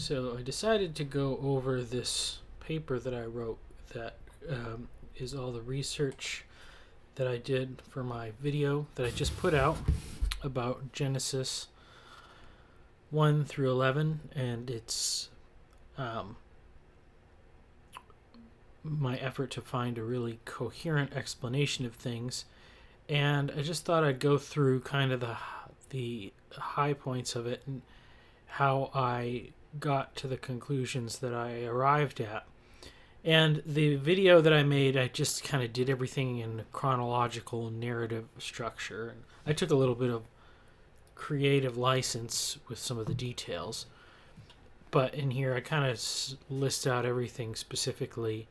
So I decided to go over this paper that I wrote that is all the research that I did for my video that I just put out about Genesis 1 through 11, and it's my effort to find a really coherent explanation of things. And I just thought I'd go through kind of the high points of it and how I got to the conclusions that I arrived at. And the video that I made, I just kind of did everything in a chronological narrative structure. And I took a little bit of creative license with some of the details. But in here, I kind of list out everything specifically,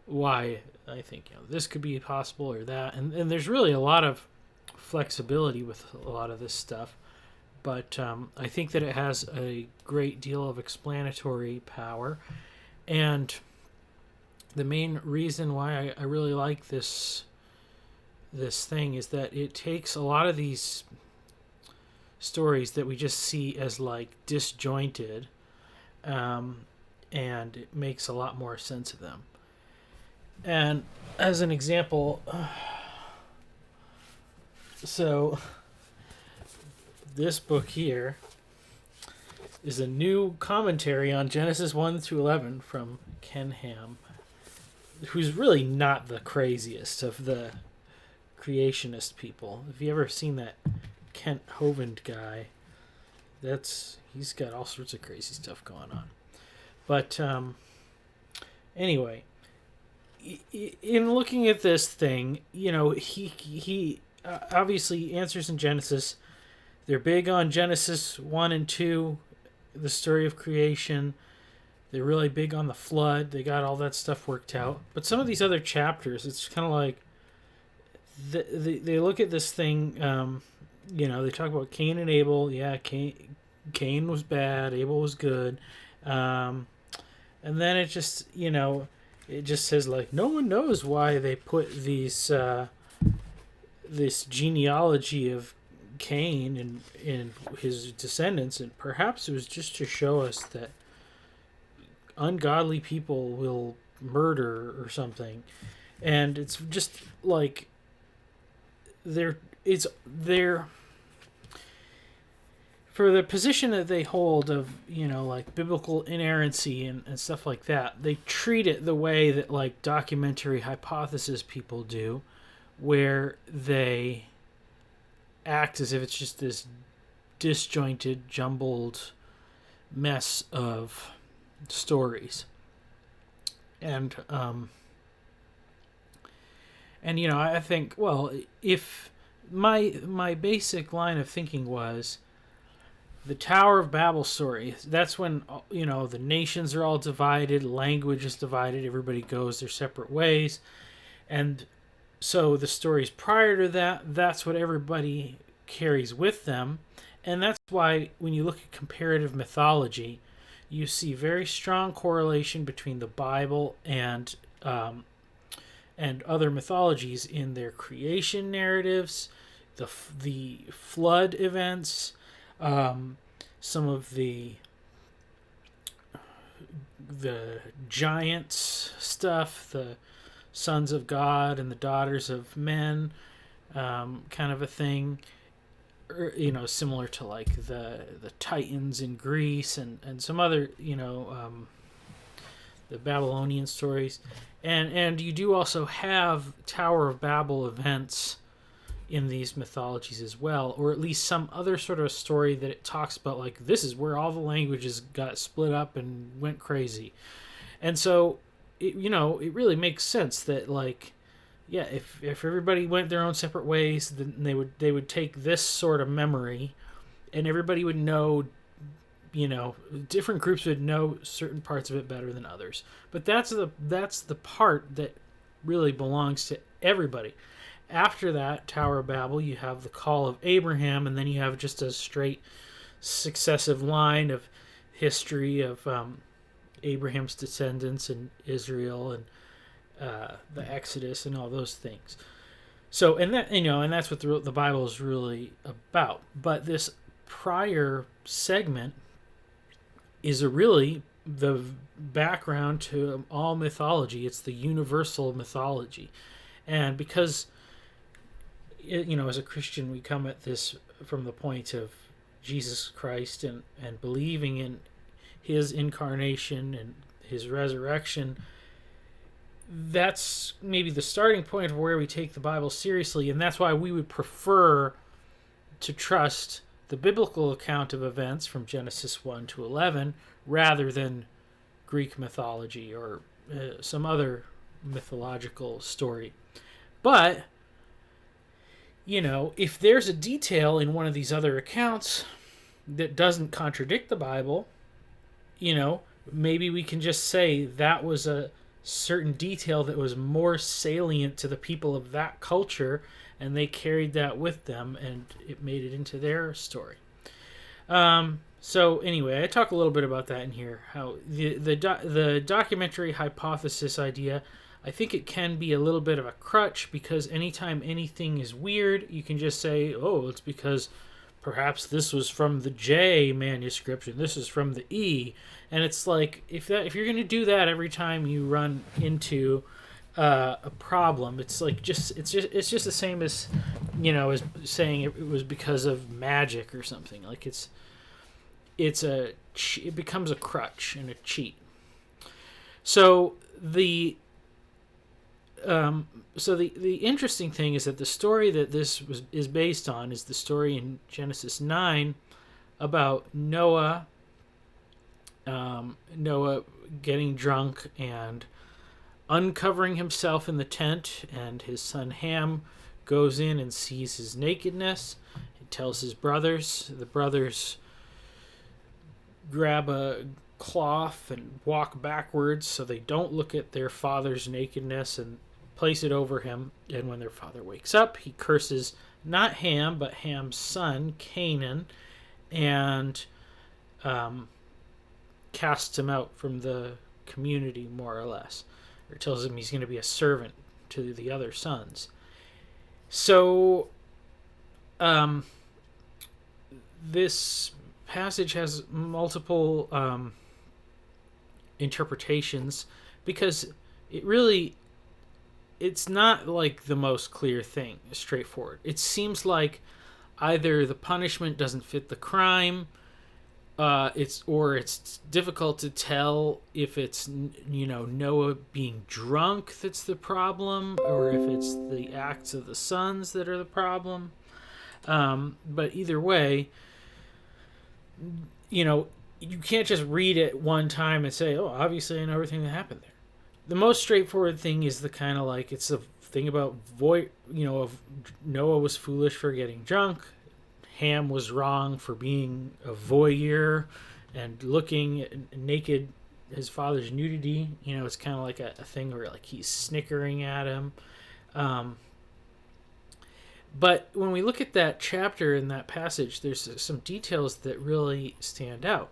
why I think this could be possible or that. And there's really a lot of flexibility with a lot of this stuff. But I think that it has a great deal of explanatory power. And the main reason why I really like this thing is that it takes a lot of these stories that we just see as like disjointed, and it makes a lot more sense of them. And as an example, so this book here is a new commentary on Genesis 1 through 11 from Ken Ham, who's really not the craziest of the creationist people. Have you ever seen that Kent Hovind guy? He's got all sorts of crazy stuff going on. But anyway, in looking at this thing, he obviously answers in Genesis. They're big on Genesis 1 and 2, the story of creation. They're really big on the flood. They got all that stuff worked out. But some of these other chapters, it's kind of like they look at this thing, they talk about Cain and Abel. Yeah, Cain was bad, Abel was good. And then it just, it just says, like, no one knows why they put this genealogy of Cain and his descendants, and perhaps it was just to show us that ungodly people will murder or something. And it's just like they're for the position that they hold of like biblical inerrancy and stuff like that. They treat it the way that like documentary hypothesis people do, where they act as if it's just this disjointed, jumbled mess of stories. And I think, well, if my basic line of thinking was the Tower of Babel story, that's when the nations are all divided, language is divided, everybody goes their separate ways. And so the stories prior to that, that's what everybody carries with them. And that's why when you look at comparative mythology, you see very strong correlation between the Bible and other mythologies in their creation narratives, the flood events, some of the giants stuff, the sons of God and the daughters of men, kind of a thing, similar to like the Titans in Greece and some other, the Babylonian stories. And you do also have Tower of Babel events in these mythologies as well, or at least some other sort of story that it talks about, like this is where all the languages got split up and went crazy. And so it really makes sense that, like, yeah, if everybody went their own separate ways, then they would take this sort of memory, and everybody would know, different groups would know certain parts of it better than others. But that's the part that really belongs to everybody. After that Tower of Babel, you have the call of Abraham, and then you have just a straight successive line of history of Abraham's descendants and Israel and the Exodus and all those things. So, and that's what the Bible is really about. But this prior segment is really the background to all mythology. It's the universal mythology. And because, as a Christian, we come at this from the point of Jesus Christ and believing in his incarnation and his resurrection. That's maybe the starting point of where we take the Bible seriously, and that's why we would prefer to trust the biblical account of events from Genesis 1 to 11 rather than Greek mythology or some other mythological story. But, if there's a detail in one of these other accounts that doesn't contradict the Bible, maybe we can just say that was a certain detail that was more salient to the people of that culture, and they carried that with them, and it made it into their story. So anyway, I talk a little bit about that in here. How the documentary hypothesis idea, I think it can be a little bit of a crutch, because anytime anything is weird, you can just say, oh, it's because perhaps this was from the J manuscript and this is from the E. And it's like, if you're going to do that every time you run into a problem, it's just the same as as saying it was because of magic or something. Like it becomes a crutch and a cheat. So the interesting thing is that the story that this is based on is the story in Genesis 9 about Noah getting drunk and uncovering himself in the tent, and his son Ham goes in and sees his nakedness. He tells his brothers. The brothers grab a cloth and walk backwards so they don't look at their father's nakedness and place it over him. And when their father wakes up, he curses not Ham, but Ham's son, Canaan, and casts him out from the community, more or less, or tells him he's going to be a servant to the other sons. So this passage has multiple interpretations, because it's not like the most clear thing, straightforward. It seems like either the punishment doesn't fit the crime, it's difficult to tell if it's Noah being drunk that's the problem, or if it's the acts of the sons that are the problem. But either way, you can't just read it one time and say, oh, obviously I know everything that happened there. The most straightforward thing is the kind of like, it's a thing about of Noah was foolish for getting drunk. Ham was wrong for being a voyeur and looking naked, his father's nudity. It's kind of like a thing where like he's snickering at him. But when we look at that chapter in that passage, there's some details that really stand out.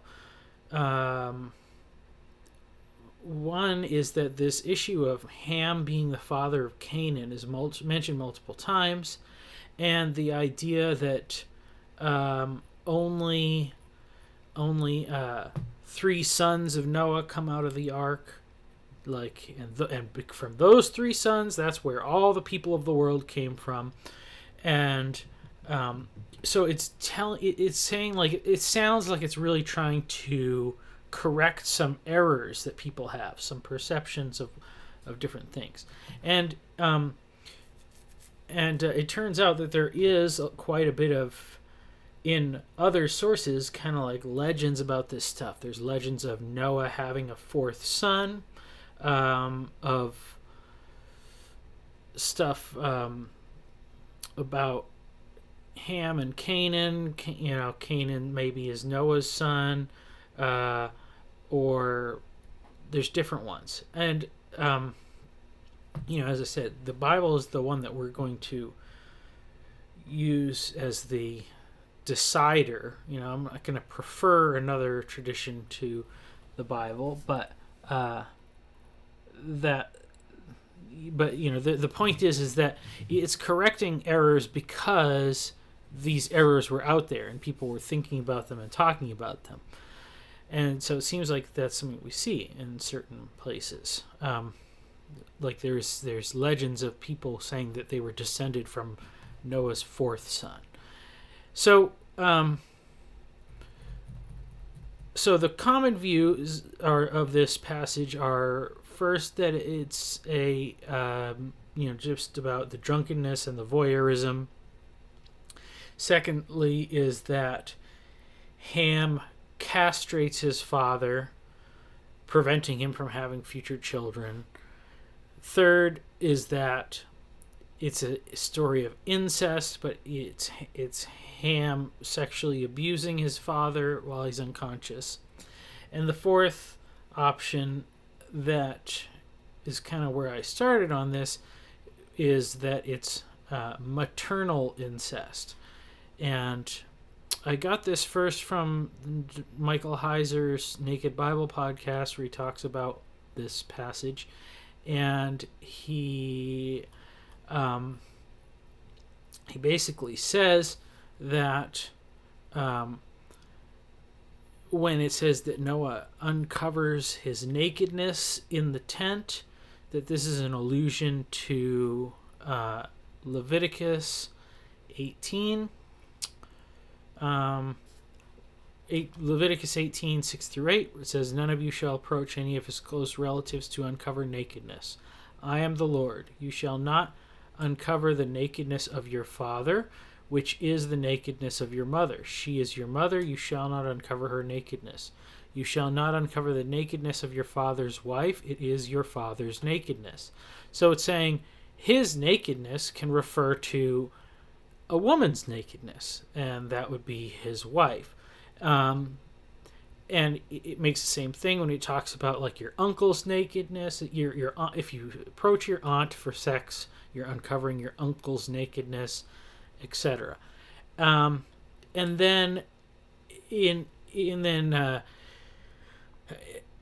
One is that this issue of Ham being the father of Canaan is mentioned multiple times, and the idea that only 3 sons of Noah come out of the ark, and from those 3 sons, that's where all the people of the world came from, and so it's saying, like, it sounds like it's really trying to correct some errors that people have, some perceptions of different things, and it turns out that there is quite a bit of, in other sources, kind of like legends about this stuff. There's legends of Noah having a 4th son, of stuff about Ham and Canaan. Canaan maybe is Noah's son, or there's different ones. And as I said, the Bible is the one that we're going to use as the decider. I'm not going to prefer another tradition to the Bible, but the point is that it's correcting errors because these errors were out there and people were thinking about them and talking about them. And so it seems like that's something we see in certain places. Like there's legends of people saying that they were descended from Noah's fourth son. So so the common views of this passage are, first, that it's a just about the drunkenness and the voyeurism. Secondly, is that Ham castrates his father, preventing him from having future children. Third is that it's a story of incest, but it's Ham sexually abusing his father while he's unconscious. And the fourth option, that is kind of where I started on this, is that it's maternal incest. And I got this first from Michael Heiser's Naked Bible podcast, where he talks about this passage. And he basically says that when it says that Noah uncovers his nakedness in the tent, that this is an allusion to Leviticus 18. Leviticus 18, 6 through 8, where it says, "None of you shall approach any of his close relatives to uncover nakedness. I am the Lord. You shall not uncover the nakedness of your father, which is the nakedness of your mother. She is your mother. You shall not uncover her nakedness. You shall not uncover the nakedness of your father's wife. It is your father's nakedness." So it's saying his nakedness can refer to a woman's nakedness, and that would be his wife. And it makes the same thing when it talks about like your uncle's nakedness. Your aunt, if you approach your aunt for sex, you're uncovering your uncle's nakedness, etc. And then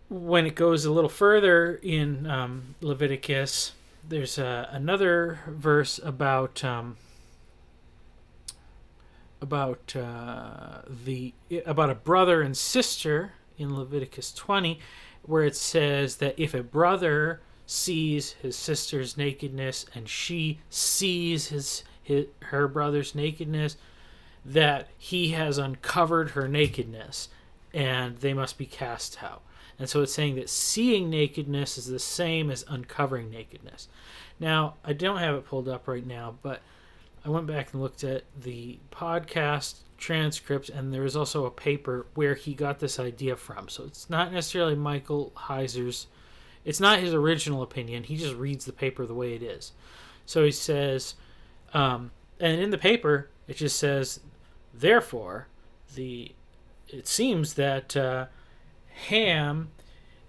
when it goes a little further in Leviticus, there's another verse about a brother and sister in Leviticus 20, where it says that if a brother sees his sister's nakedness and she sees her brother's nakedness, that he has uncovered her nakedness and they must be cast out. And so it's saying that seeing nakedness is the same as uncovering nakedness. Now, I don't have it pulled up right now, but I went back and looked at the podcast transcript, and there was also a paper where he got this idea from. So it's not necessarily Michael Heiser's. It's not his original opinion. He just reads the paper the way it is. So he says, and in the paper, it just says, therefore, it seems that Ham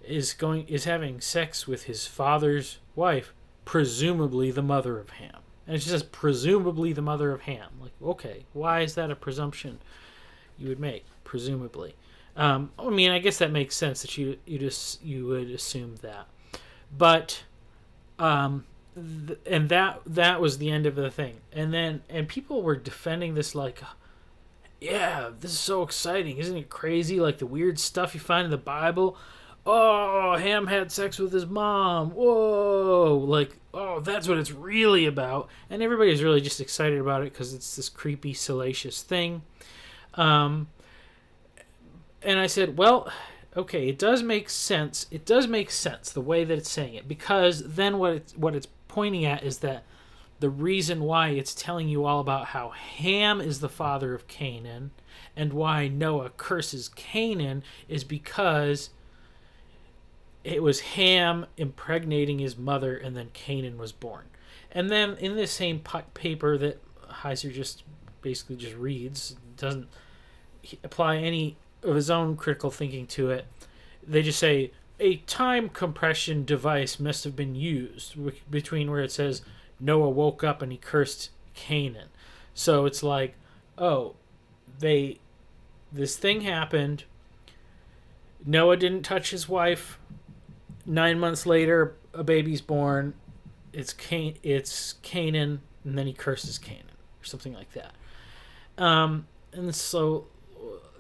is having sex with his father's wife, presumably the mother of Ham. And it just says presumably the mother of Ham. Like, okay, why is that a presumption you would make? Presumably. I mean, I guess that makes sense that you would assume that. But and that was the end of the thing. And people were defending this like, yeah, this is so exciting. Isn't it crazy? Like the weird stuff you find in the Bible. Oh, Ham had sex with his mom. Whoa. Like, oh, that's what it's really about. And everybody's really just excited about it because it's this creepy, salacious thing. And I said, well, okay, it does make sense. It does make sense the way that it's saying it, because then what it's pointing at is that the reason why it's telling you all about how Ham is the father of Canaan and why Noah curses Canaan is because it was Ham impregnating his mother, and then Canaan was born. And then in this same paper that Heiser just reads, doesn't apply any of his own critical thinking to it, they just say a time compression device must have been used between where it says Noah woke up and he cursed Canaan. So it's like, oh, this thing happened. Noah didn't touch his wife. 9 months later, a baby's born. It's Canaan, and then he curses Canaan, or something like that. And so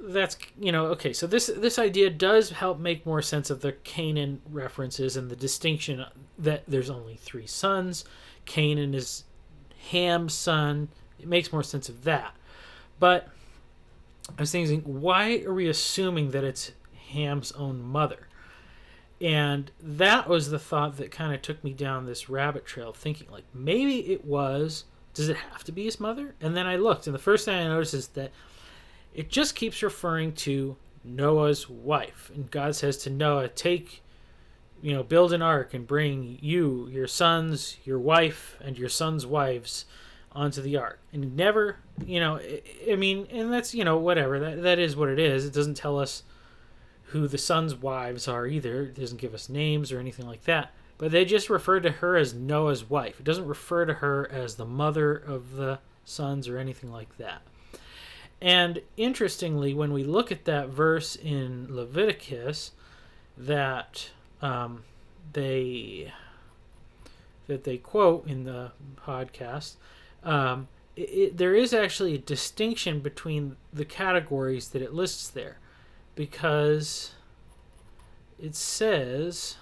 that's, okay, so this idea does help make more sense of the Canaan references and the distinction that there's only 3 sons. Canaan is Ham's son. It makes more sense of that. But I was thinking, why are we assuming that it's Ham's own mother? And that was the thought that kind of took me down this rabbit trail, thinking, like, maybe it was, does it have to be his mother? And then I looked, and the first thing I noticed is that it just keeps referring to Noah's wife. And God says to Noah, build an ark and bring you, your sons, your wife, and your sons' wives onto the ark. And never, and that's, whatever. That is what it is. It doesn't tell us who the sons' wives are either. It doesn't give us names or anything like that. But they just refer to her as Noah's wife. It doesn't refer to her as the mother of the sons or anything like that. And interestingly, when we look at that verse in Leviticus that they quote in the podcast, there is actually a distinction between the categories that it lists there, because it says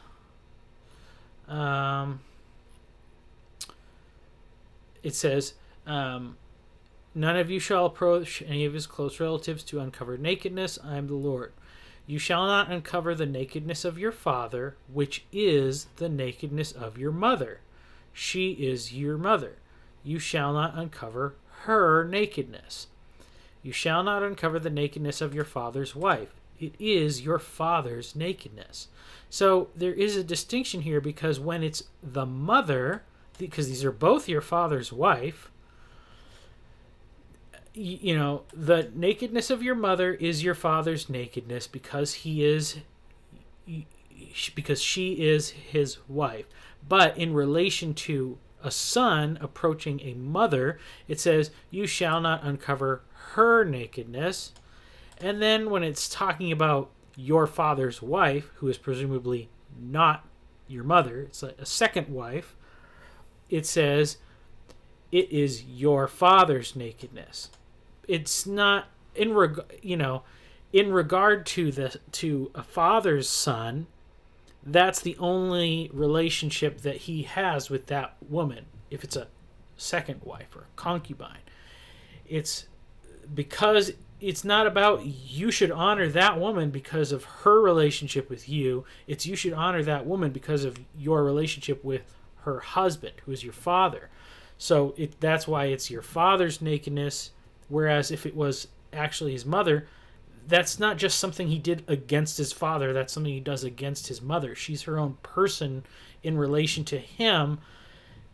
none of you shall approach any of his close relatives to uncover nakedness. I am the Lord. You shall not uncover the nakedness of your father, which is the nakedness of your mother. She is your mother. You shall not uncover her nakedness. You shall not uncover the nakedness of your father's wife. It is your father's nakedness. So there is a distinction here, because when it's the mother, because these are both your father's wife, the nakedness of your mother is your father's nakedness, because she is his wife. But in relation to a son approaching a mother, it says, you shall not uncover her nakedness. And then when it's talking about your father's wife, who is presumably not your mother, it's a second wife, it says, it is your father's nakedness. It's not in regard to a father's son. That's the only relationship that he has with that woman. If it's a second wife or a concubine, it's because it's not about you should honor that woman because of her relationship with you. It's you should honor that woman because of your relationship with her husband, who is your father. So that's why it's your father's nakedness. Whereas if it was actually his mother, that's not just something he did against his father. That's something he does against his mother. She's her own person in relation to him.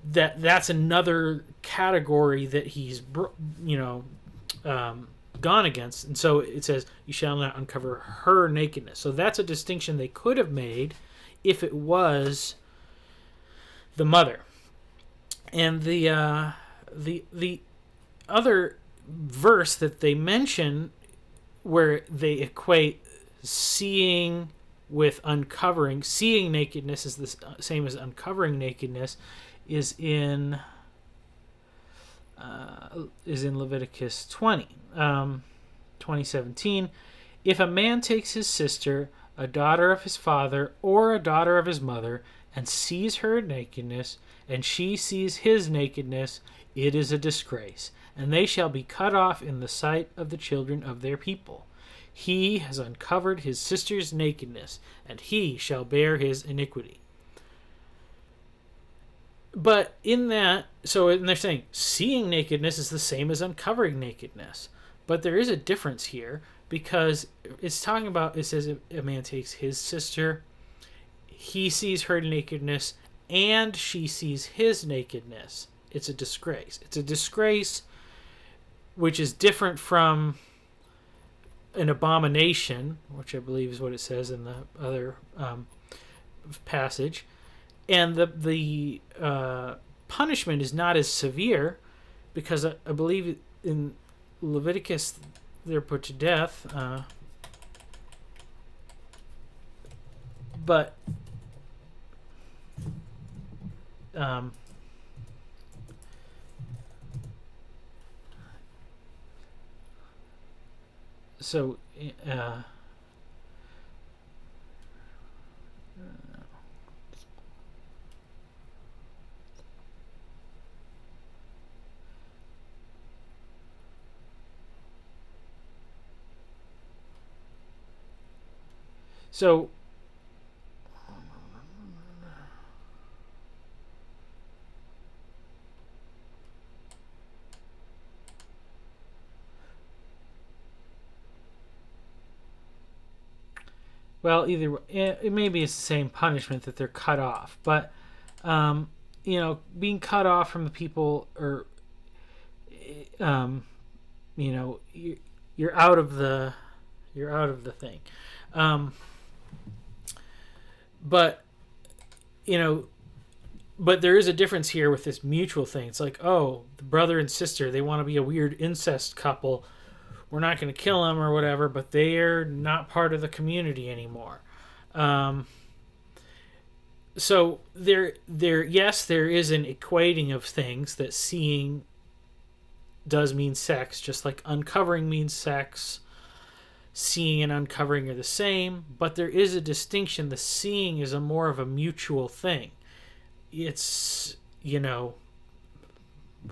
That's another category that he's, gone against. And so it says, you shall not uncover her nakedness. So that's a distinction they could have made if it was the mother. And the other verse that they mention where they equate seeing with uncovering, seeing nakedness is the same as uncovering nakedness, is in Leviticus 20:17. If a man takes his sister, a daughter of his father, or a daughter of his mother, and sees her nakedness, and she sees his nakedness, it is a disgrace, and they shall be cut off in the sight of the children of their people. He has uncovered his sister's nakedness, and he shall bear his iniquity. But in that, and they're saying seeing nakedness is the same as uncovering nakedness. But there is a difference here, because it's talking about, it says if a man takes his sister, he sees her nakedness, and she sees his nakedness. It's a disgrace. It's a disgrace which is different from an abomination, which I believe is what it says in the other passage. And the punishment is not as severe, because I believe in Leviticus they're put to death. So uh, so well, either it maybe it's the same punishment that they're cut off, but being cut off from the people, or um, you're out of the thing. Um, but you know, but there is a difference here with this mutual thing. It's like, oh, the brother and sister, they want to be a weird incest couple. We're not going to kill them or whatever, but they're not part of the community anymore. So yes, there is an equating of things, that seeing does mean sex, just like uncovering means sex. Seeing and uncovering are the same, but there is a distinction. The seeing is a more of a mutual thing. It's,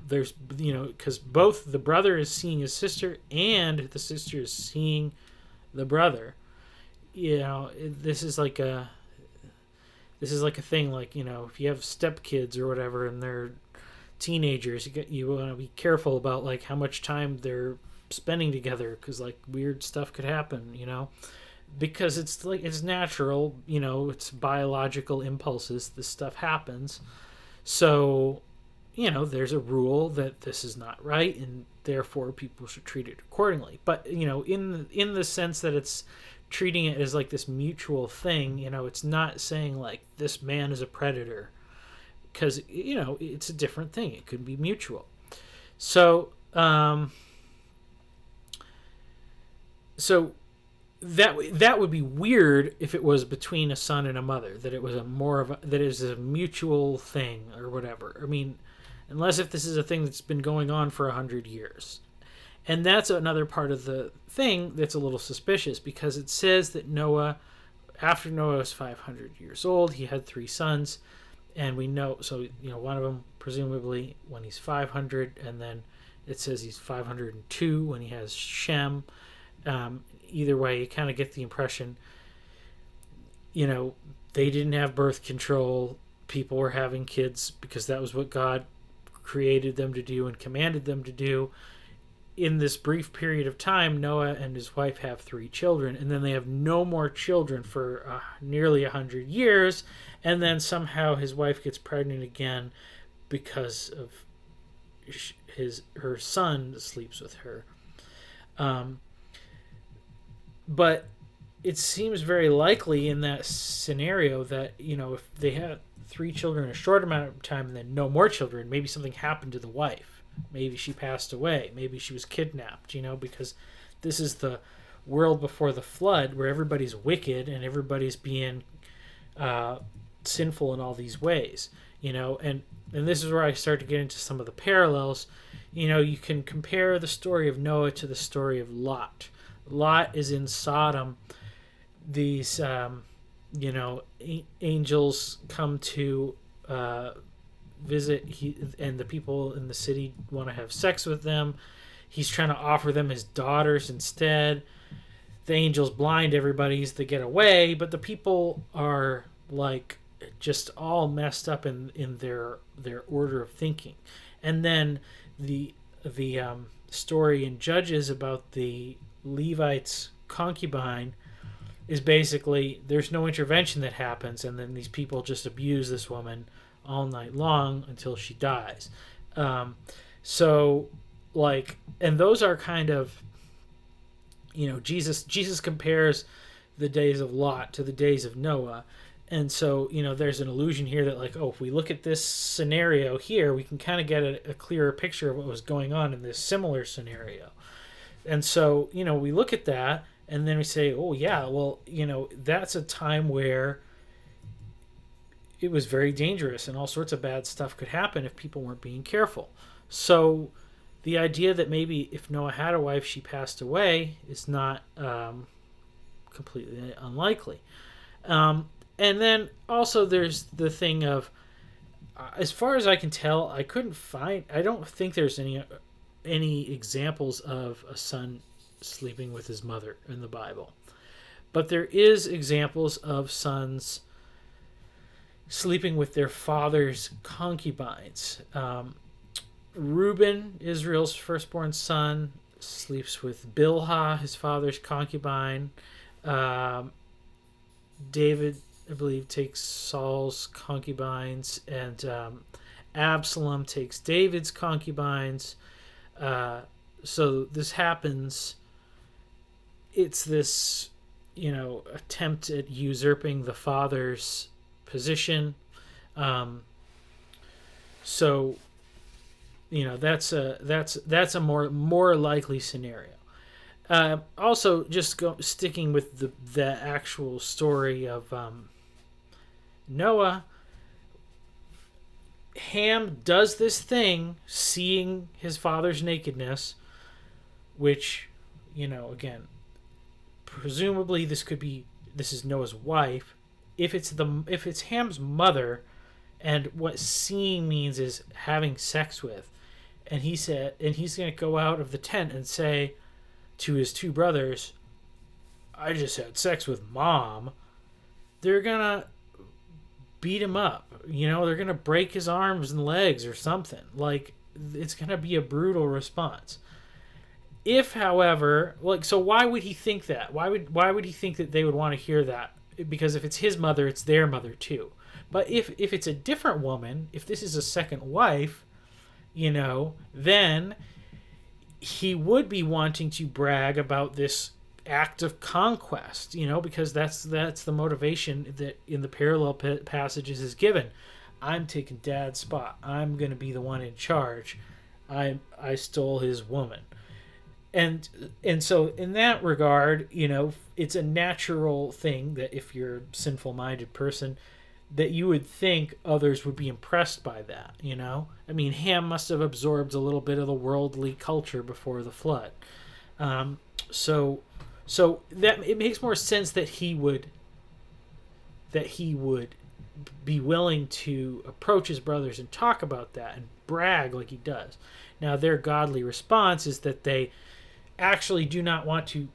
there's, because both the brother is seeing his sister and the sister is seeing the brother. This is like a thing, like, if you have stepkids or whatever and they're teenagers, you want to be careful about like how much time they're spending together, because like weird stuff could happen, because it's like, it's natural, it's biological impulses, this stuff happens. So there's a rule that this is not right, and therefore people should treat it accordingly. But in the sense that it's treating it as like this mutual thing, it's not saying like this man is a predator, because it's a different thing. It could be mutual. So that would be weird if it was between a son and a mother, that it was that is a mutual thing or whatever. I mean, unless if this is a thing that's been going on for 100 years. And that's another part of the thing that's a little suspicious, because it says that Noah, after Noah was 500 years old, he had 3 sons. And we know, so, one of them presumably when he's 500, and then it says he's 502 when he has Shem. Either way, you kind of get the impression, they didn't have birth control. People were having kids because that was what God created them to do and commanded them to do. In this brief period of time, Noah and his wife have 3 children, and then they have no more children for nearly 100 years, and then somehow his wife gets pregnant again because of her son sleeps with her. But it seems very likely in that scenario that, if they had 3 children in a short amount of time and then no more children, maybe something happened to the wife. Maybe she passed away. Maybe she was kidnapped, because this is the world before the flood, where everybody's wicked and everybody's being sinful in all these ways, and this is where I start to get into some of the parallels. You can compare the story of Noah to the story of Lot. Lot is in Sodom. These, angels come to visit, and the people in the city want to have sex with them. He's trying to offer them his daughters instead. The angels blind everybody so they get away, but the people are like just all messed up in their order of thinking. And then the story in Judges about the Levite's concubine is basically, there's no intervention that happens, and then these people just abuse this woman all night long until she dies. So like, and those are kind of, Jesus compares the days of Lot to the days of Noah. And so, there's an illusion here that like, oh, if we look at this scenario here, we can kind of get a clearer picture of what was going on in this similar scenario. And so, we look at that and then we say, oh yeah, well, that's a time where it was very dangerous and all sorts of bad stuff could happen if people weren't being careful. So the idea that maybe if Noah had a wife, she passed away is not completely unlikely. And then also there's the thing of, as far as I can tell, I don't think there's any examples of a son sleeping with his mother in the Bible. But there is examples of sons sleeping with their father's concubines. Reuben, Israel's firstborn son, sleeps with Bilhah, his father's concubine. David, I believe, takes Saul's concubines, and Absalom takes David's concubines. So this happens. It's this, attempt at usurping the father's position. So, that's a more likely scenario. Also, just sticking with the actual story of Noah. Ham does this thing, seeing his father's nakedness, which, again, presumably this is Noah's wife. If it's Ham's mother, and what seeing means is having sex with, and he's going to go out of the tent and say to his two brothers, "I just had sex with Mom," they're gonna beat him up. They're gonna break his arms and legs or something. Like, it's gonna be a brutal response. If, however, so why would he think that? Why would he think that they would want to hear that? Because if it's his mother, it's their mother too. But if it's a different woman, if this is a second wife, then he would be wanting to brag about this act of conquest, because that's the motivation that in the parallel passages is given. I'm taking Dad's spot. I'm going to be the one in charge. I stole his woman. And so in that regard, it's a natural thing that if you're a sinful-minded person, that you would think others would be impressed by that, I mean, Ham must have absorbed a little bit of the worldly culture before the flood. So that it makes more sense that he would be willing to approach his brothers and talk about that and brag like he does. Now, their godly response is that they actually do not want to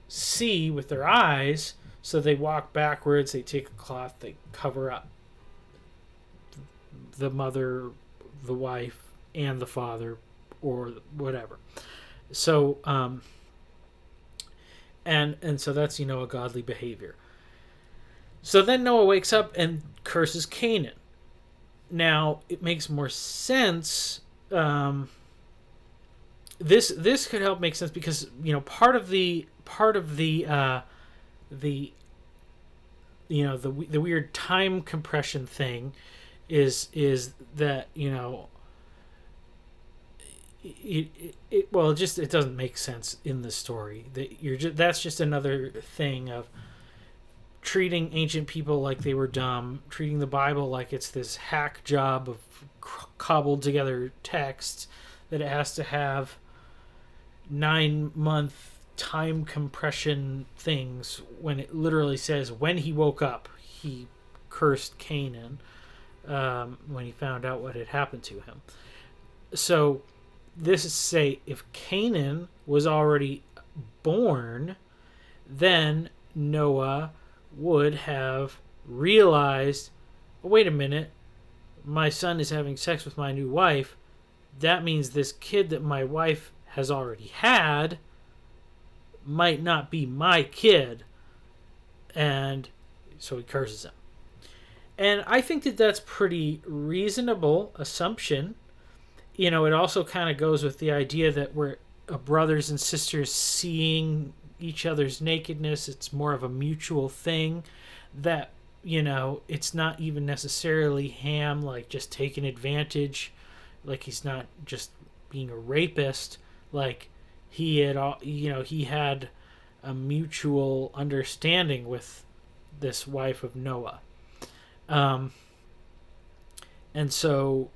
see with their eyes, so they walk backwards, they take a cloth, they cover up the mother, the wife, and the father, or whatever. So and so that's a godly behavior. So then Noah wakes up and curses Canaan. Now it makes more sense. This could help make sense because part of the weird time compression thing is that it doesn't make sense in the story that that's just another thing of treating ancient people like they were dumb, treating the Bible like it's this hack job of cobbled together texts that it has to have 9-month time compression things when it literally says when he woke up he cursed Canaan when he found out what had happened to him. So this is to say, if Canaan was already born, then Noah would have realized, oh, wait a minute, my son is having sex with my new wife. That means this kid that my wife has already had might not be my kid. And so he curses him. And I think that that's pretty reasonable assumption. It also kind of goes with the idea that we're brothers and sisters seeing each other's nakedness. It's more of a mutual thing that, it's not even necessarily Ham, like, just taking advantage. Like, he's not just being a rapist. Like, he had a mutual understanding with this wife of Noah. And so,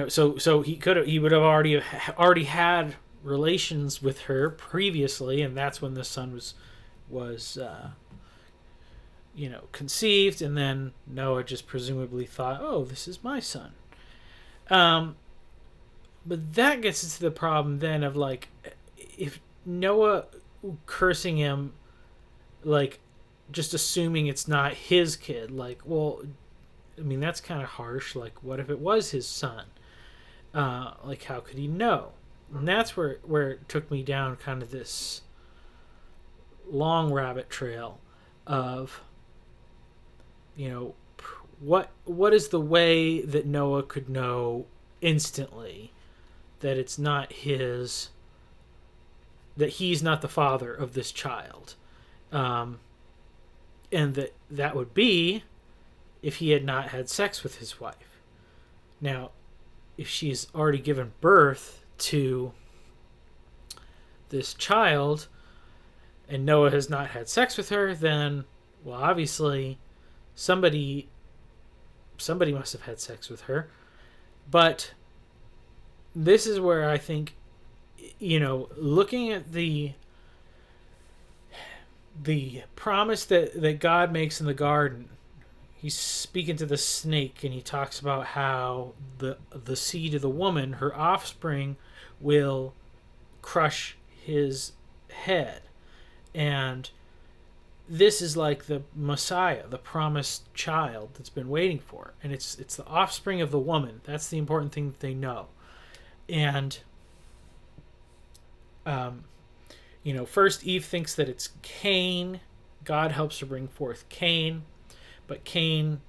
so he would have already had relations with her previously, and that's when the son was conceived, and then Noah just presumably thought, oh, this is my son. But that gets into the problem then of, like, if Noah cursing him, like, just assuming it's not his kid, like, well, I mean, that's kind of harsh. Like, what if it was his son? Like, how could he know? And that's where it took me down kind of this long rabbit trail of, what is the way that Noah could know instantly that it's not his, that he's not the father of this child? And that would be if he had not had sex with his wife. Now, if she's already given birth to this child and Noah has not had sex with her, then, well, obviously somebody must have had sex with her. But this is where I think, looking at the promise that God makes in the garden, he's speaking to the snake, and he talks about how the seed of the woman, her offspring, will crush his head. And this is like the Messiah, the promised child that's been waiting for. And it's the offspring of the woman. That's the important thing that they know. And, first Eve thinks that it's Cain. God helps her bring forth Cain. But Cain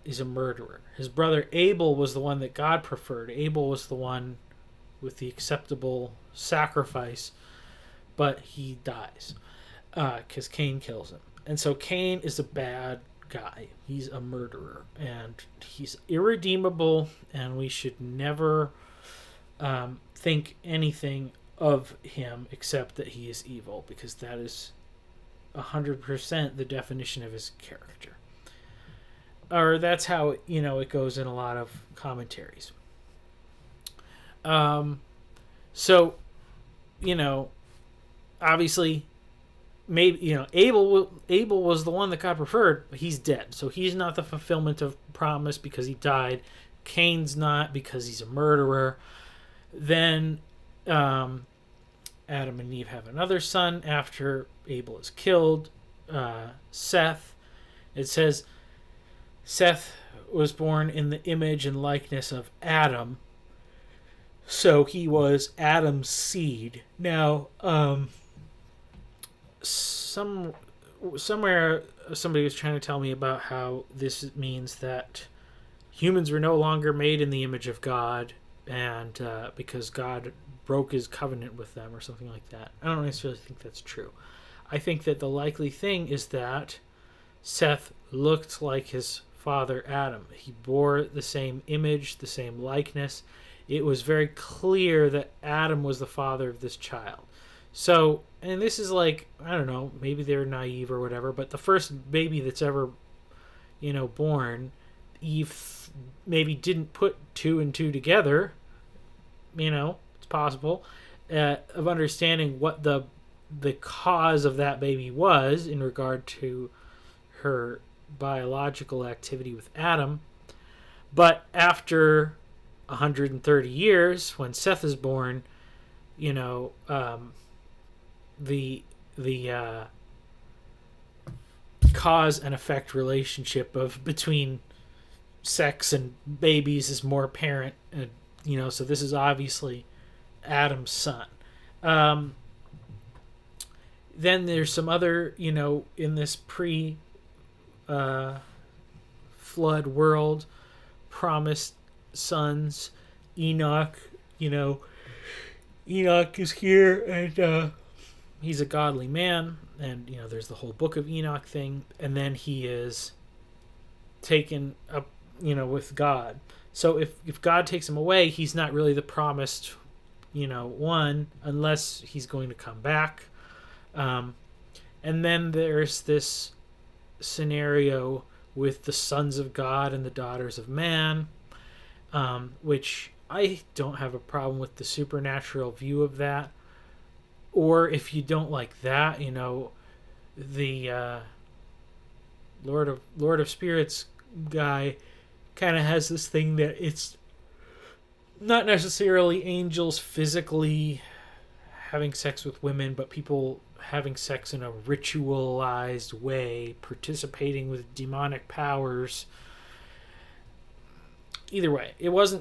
is a murderer. His brother Abel was the one that God preferred. Abel was the one with the acceptable sacrifice, but he dies because Cain kills him. And so Cain is a bad guy. He's a murderer, and he's irredeemable, and we should never think anything of him except that he is evil, because that is 100% the definition of his character. Or that's how it goes in a lot of commentaries. So obviously, maybe Abel was the one that God preferred, but he's dead, so he's not the fulfillment of promise because he died. Cain's not, because he's a murderer. Then Adam and Eve have another son after Abel is killed, Seth. It says Seth was born in the image and likeness of Adam, so he was Adam's seed. Now, somewhere somebody was trying to tell me about how this means that humans were no longer made in the image of God, and because God broke his covenant with them or something like that. I don't necessarily think that's true. I think that the likely thing is that Seth looked like his father Adam. He bore the same image, the same likeness. It was very clear that Adam was the father of this child. So, and this is like, I don't know, maybe they're naive or whatever, but the first baby that's ever, born, Eve maybe didn't put two and two together, it's possible, of understanding what the cause of that baby was in regard to her biological activity with Adam. But after 130 years, when Seth is born, the cause and effect relationship between sex and babies is more apparent, so this is obviously Adam's son. Then there's some other, in this flood world, promised sons. Enoch, Enoch is here, and he's a godly man, and there's the whole book of Enoch thing, and then he is taken up with God. So if God takes him away, he's not really the promised one, unless he's going to come back. And then there's this scenario with the sons of God and the daughters of man. which I don't have a problem with the supernatural view of that. Or if you don't like that, the Lord of Spirits guy kind of has this thing that it's not necessarily angels physically having sex with women, but people having sex in a ritualized way, participating with demonic powers. Either way, it was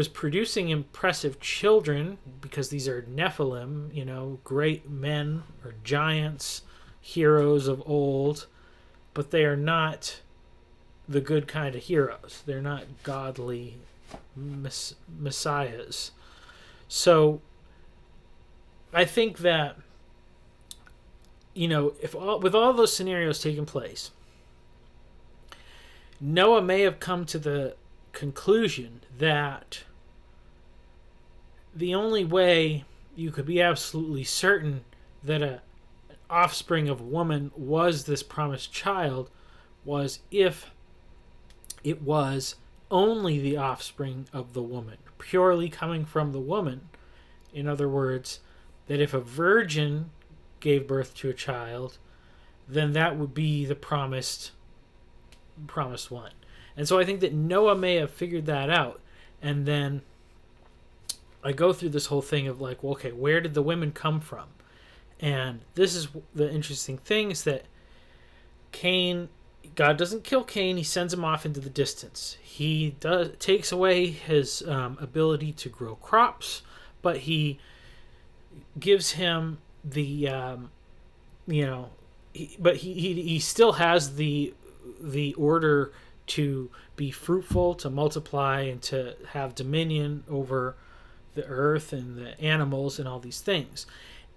producing impressive children because these are Nephilim, great men or giants, heroes of old, but they are not the good kind of heroes. They're not godly messiahs. So I think that, with all those scenarios taking place, Noah may have come to the conclusion that the only way you could be absolutely certain that an offspring of a woman was this promised child was if it was only the offspring of the woman, purely coming from the woman. In other words, that if a virgin gave birth to a child, then that would be the promised one. And so I think that Noah may have figured that out. And then I go through this whole thing of like, well, okay, where did the women come from? And this is the interesting thing, is that God doesn't kill Cain. He sends him off into the distance. He takes away his ability to grow crops, but he gives him the, but he still has the order to be fruitful, to multiply, and to have dominion over the earth and the animals and all these things.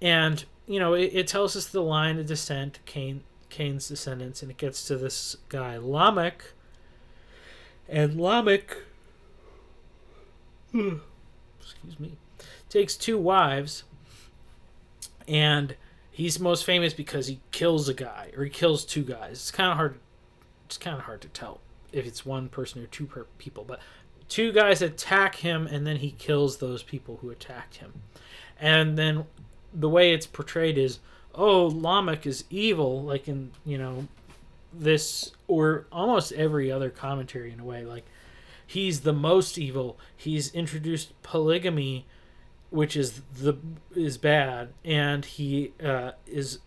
And, it tells us the line of descent, Cain's descendants, and it gets to this guy, Lamech. And Lamech, takes 2 wives, and he's most famous because he kills a guy, or he kills 2 guys. It's kind of hard to tell if it's one person or 2 people, but 2 guys attack him, and then he kills those people who attacked him. And then the way it's portrayed is, Lamech is evil, like in, this, or almost every other commentary in a way, like he's the most evil. He's introduced polygamy, which is bad, and he is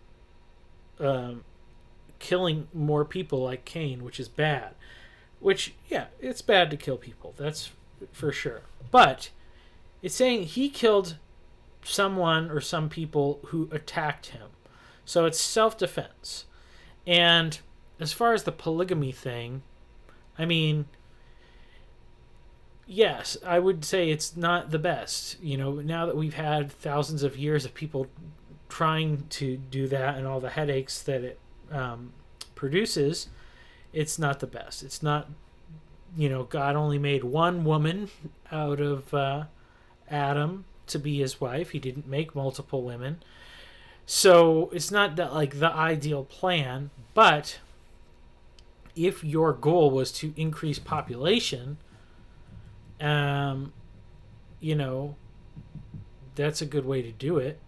killing more people like Cain, which is bad. Which, yeah, it's bad to kill people, that's for sure. But it's saying he killed someone or some people who attacked him. So it's self-defense. And as far as the polygamy thing, I mean, yes, I would say it's not the best. Now that we've had thousands of years of people trying to do that and all the headaches that it produces, it's not the best. It's not, God only made one woman out of Adam to be his wife. He didn't make multiple women. So it's not that like the ideal plan, but if your goal was to increase population, that's a good way to do it.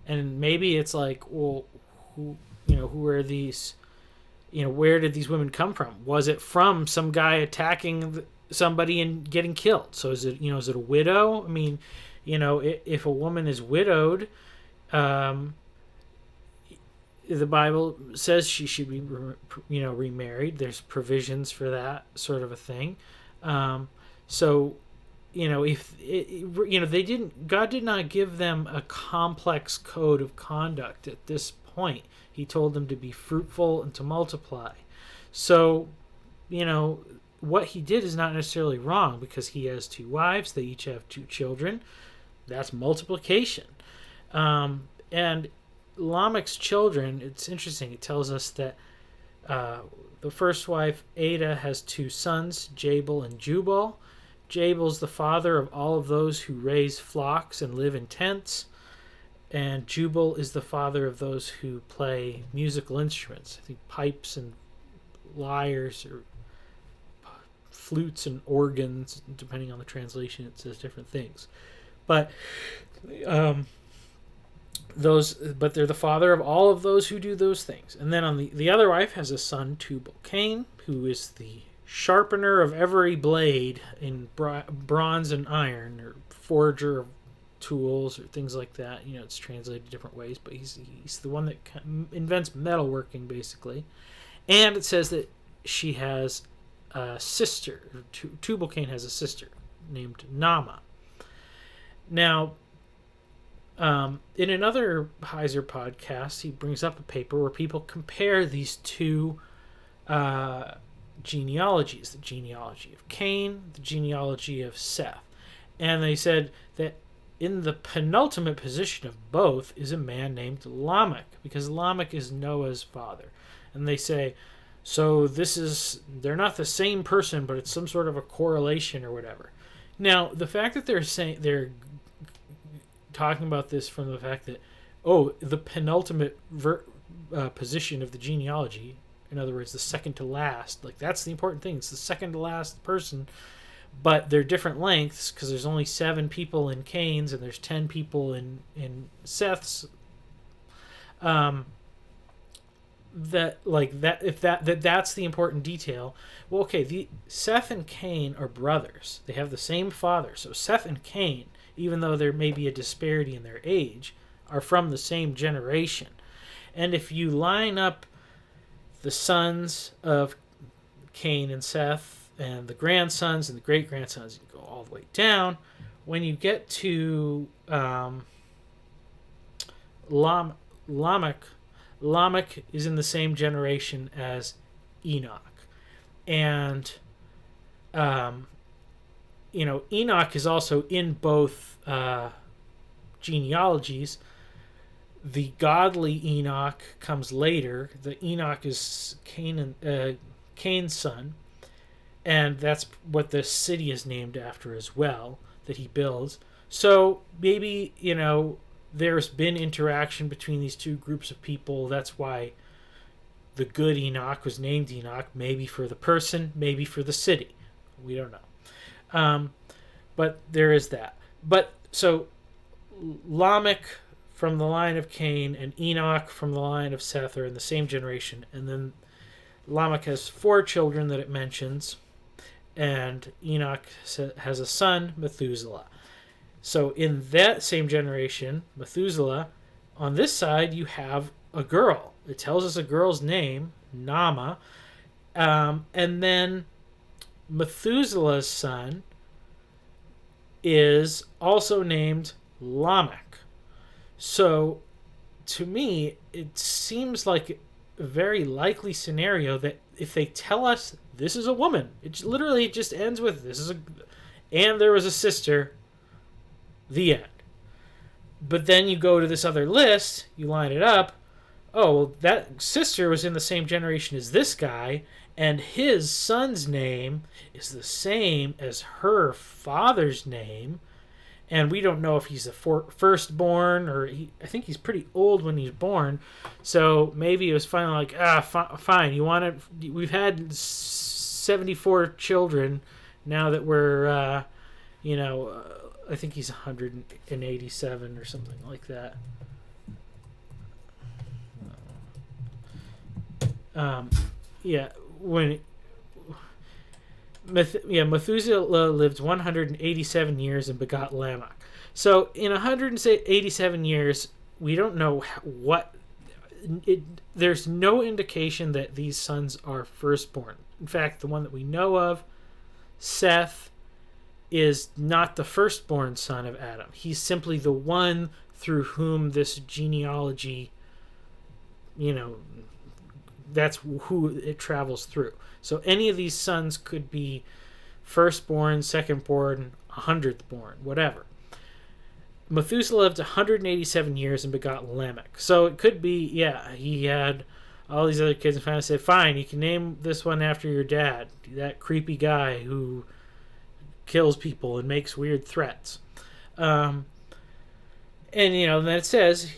And maybe it's like, well, who are these, where did these women come from? Was it from some guy attacking somebody and getting killed? So is it a widow? I mean, if a woman is widowed, the Bible says she should be, remarried. There's provisions for that sort of a thing. So, if God did not give them a complex code of conduct at this point. He told them to be fruitful and to multiply. So, what he did is not necessarily wrong, because he has 2 wives. They each have 2 children. That's multiplication. And Lamech's children, it's interesting. It tells us that the first wife, Ada, has 2 sons, Jabal and Jubal. Jabal's the father of all of those who raise flocks and live in tents. And Jubal is the father of those who play musical instruments. I think pipes and lyres, or flutes and organs. Depending on the translation, it says different things. But but they're the father of all of those who do those things. And then on the other wife has a son, Tubal Cain, who is the sharpener of every blade in bronze and iron, or forger of tools or things like that. It's translated different ways, but he's the one that invents metalworking, basically. And it says that she has a sister. Tubal Cain has a sister named Nama. Now, in another Heiser podcast, he brings up a paper where people compare these two genealogies, the genealogy of Cain, the genealogy of Seth. And they said that in the penultimate position of both is a man named Lamech, because Lamech is Noah's father. And they say, so they're not the same person, but it's some sort of a correlation or whatever. Now, the fact that they're talking about this from the fact that, the penultimate position of the genealogy, in other words, the second to last, like, that's the important thing. It's the second to last person, but they're different lengths, because there's only 7 people in Cain's and there's 10 people in Seth's. That's the important detail. Well, okay, Seth and Cain are brothers. They have the same father. So Seth and Cain, even though there may be a disparity in their age, are from the same generation. And if you line up the sons of Cain and Seth and the grandsons and the great-grandsons, you go all the way down. When you get to Lamech is in the same generation as Enoch. And, Enoch is also in both genealogies. The godly Enoch comes later. The Enoch is Cain's son. And that's what the city is named after as well, that he builds. So maybe, there's been interaction between these two groups of people. That's why the good Enoch was named Enoch, maybe for the person, maybe for the city. We don't know. But there is that. But so Lamech from the line of Cain and Enoch from the line of Seth are in the same generation. And then Lamech has 4 children that it mentions. And Enoch has a son, Methuselah. So in that same generation, Methuselah, on this side you have a girl. It tells us a girl's name, Nama. And then Methuselah's son is also named Lamech. So to me, it seems like a very likely scenario that if they tell us this is a woman, it literally just ends with and there was a sister, the end. But then you go to this other list, you line it up, well, that sister was in the same generation as this guy, and his son's name is the same as her father's name, and we don't know if he's the firstborn, or I think he's pretty old when he's born, so maybe it was finally like, fine, we've had 74 children, now that we're, I think he's 187 or something like that. Methuselah lived 187 years and begot Lamech. So in 187 years, we don't know there's no indication that these sons are firstborn. In fact, the one that we know of, Seth, is not the firstborn son of Adam. He's simply the one through whom this genealogy, that's who it travels through. So any of these sons could be firstborn, secondborn, 100th born, whatever. Methuselah lived 187 years and begot Lamech. So it could be, he had all these other kids and finally said, fine, you can name this one after your dad, that creepy guy who kills people and makes weird threats. And then it says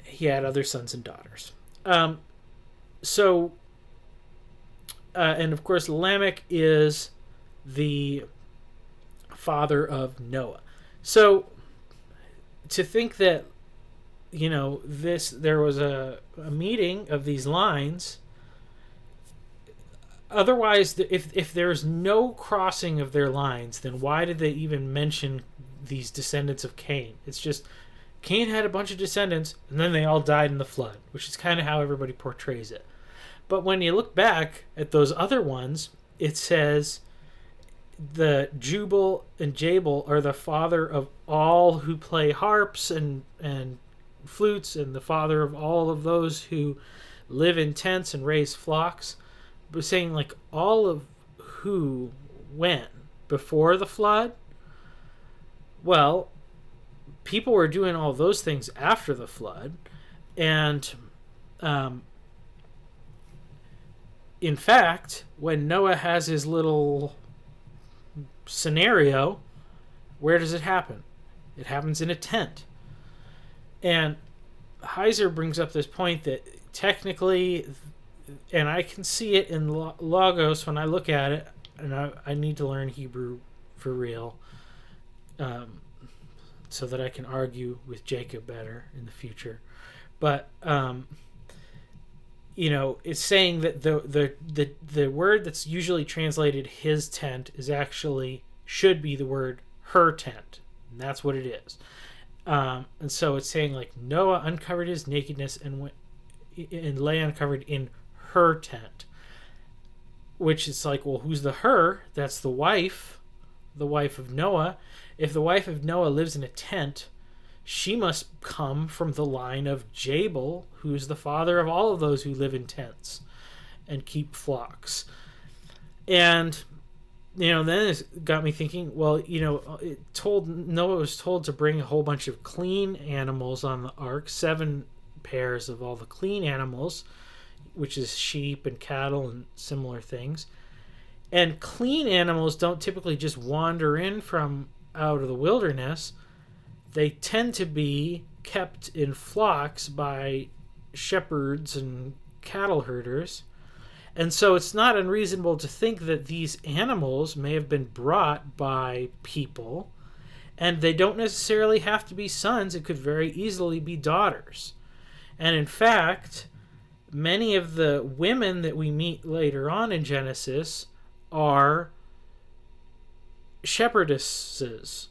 he had other sons and daughters. And of course Lamech is the father of Noah. So to think that, there was a meeting of these lines. Otherwise, if there's no crossing of their lines, then why did they even mention these descendants of Cain? It's just Cain had a bunch of descendants, and then they all died in the flood, which is kind of how everybody portrays it. But when you look back at those other ones, it says the Jubal and Jabal are the father of all who play harps and flutes, and the father of all of those who live in tents and raise flocks. But saying like all of who, when, before the flood? Well, people were doing all those things after the flood. And in fact, when Noah has his little scenario, where does it happen? It happens in a tent. And Heiser brings up this point that technically, and I can see it in Logos when I look at it, and I need to learn Hebrew for real, so that I can argue with Jacob better in the future. But it's saying that the word that's usually translated his tent is actually should be the word her tent, and that's what it is. And so it's saying like Noah uncovered his nakedness and lay uncovered in her tent, which is like, well, who's the her? That's the wife of Noah. If the wife of Noah lives in a tent, she must come from the line of Jabal, who's the father of all of those who live in tents and keep flocks. And then it got me thinking, well, Noah was told to bring a whole bunch of clean animals on the ark, 7 pairs of all the clean animals, which is sheep and cattle and similar things. And clean animals don't typically just wander in from out of the wilderness. They tend to be kept in flocks by shepherds and cattle herders. And so it's not unreasonable to think that these animals may have been brought by people, and they don't necessarily have to be sons. It could very easily be daughters. And in fact, many of the women that we meet later on in Genesis are shepherdesses.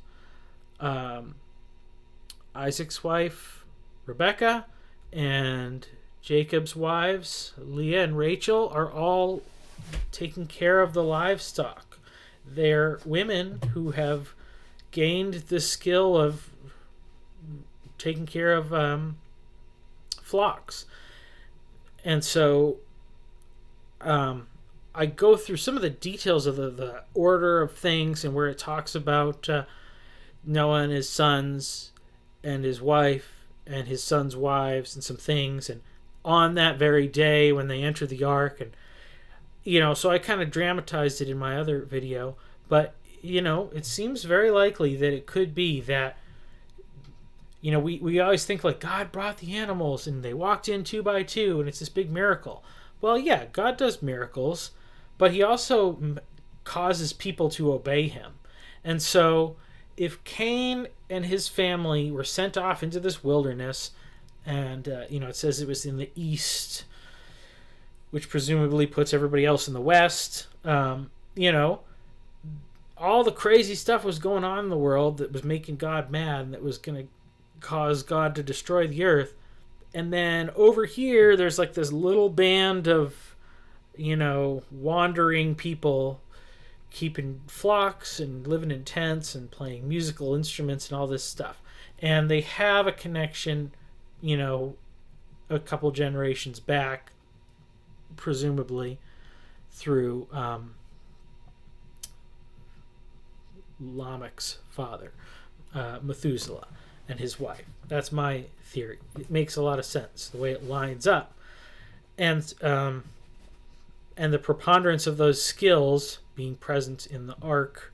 Isaac's wife, Rebekah, and Jacob's wives, Leah and Rachel, are all taking care of the livestock. They're women who have gained the skill of taking care of flocks. And so I go through some of the details of the order of things and where it talks about Noah and his sons and his wife and his sons' wives and some things, and on that very day when they enter the ark, and so I kind of dramatized it in my other video, but it seems very likely that it could be that we always think like God brought the animals and they walked in 2 by 2 and it's this big miracle. Well, yeah, God does miracles, but he also causes people to obey him. And so if Cain and his family were sent off into this wilderness, and it says it was in the east, which presumably puts everybody else in the west, all the crazy stuff was going on in the world that was making God mad and that was going to cause God to destroy the earth. And then over here there's like this little band of wandering people keeping flocks and living in tents and playing musical instruments and all this stuff, and they have a connection a couple generations back, presumably through Lamech's father, Methuselah, and his wife. That's my theory. It makes a lot of sense the way it lines up, and the preponderance of those skills being present in the ark,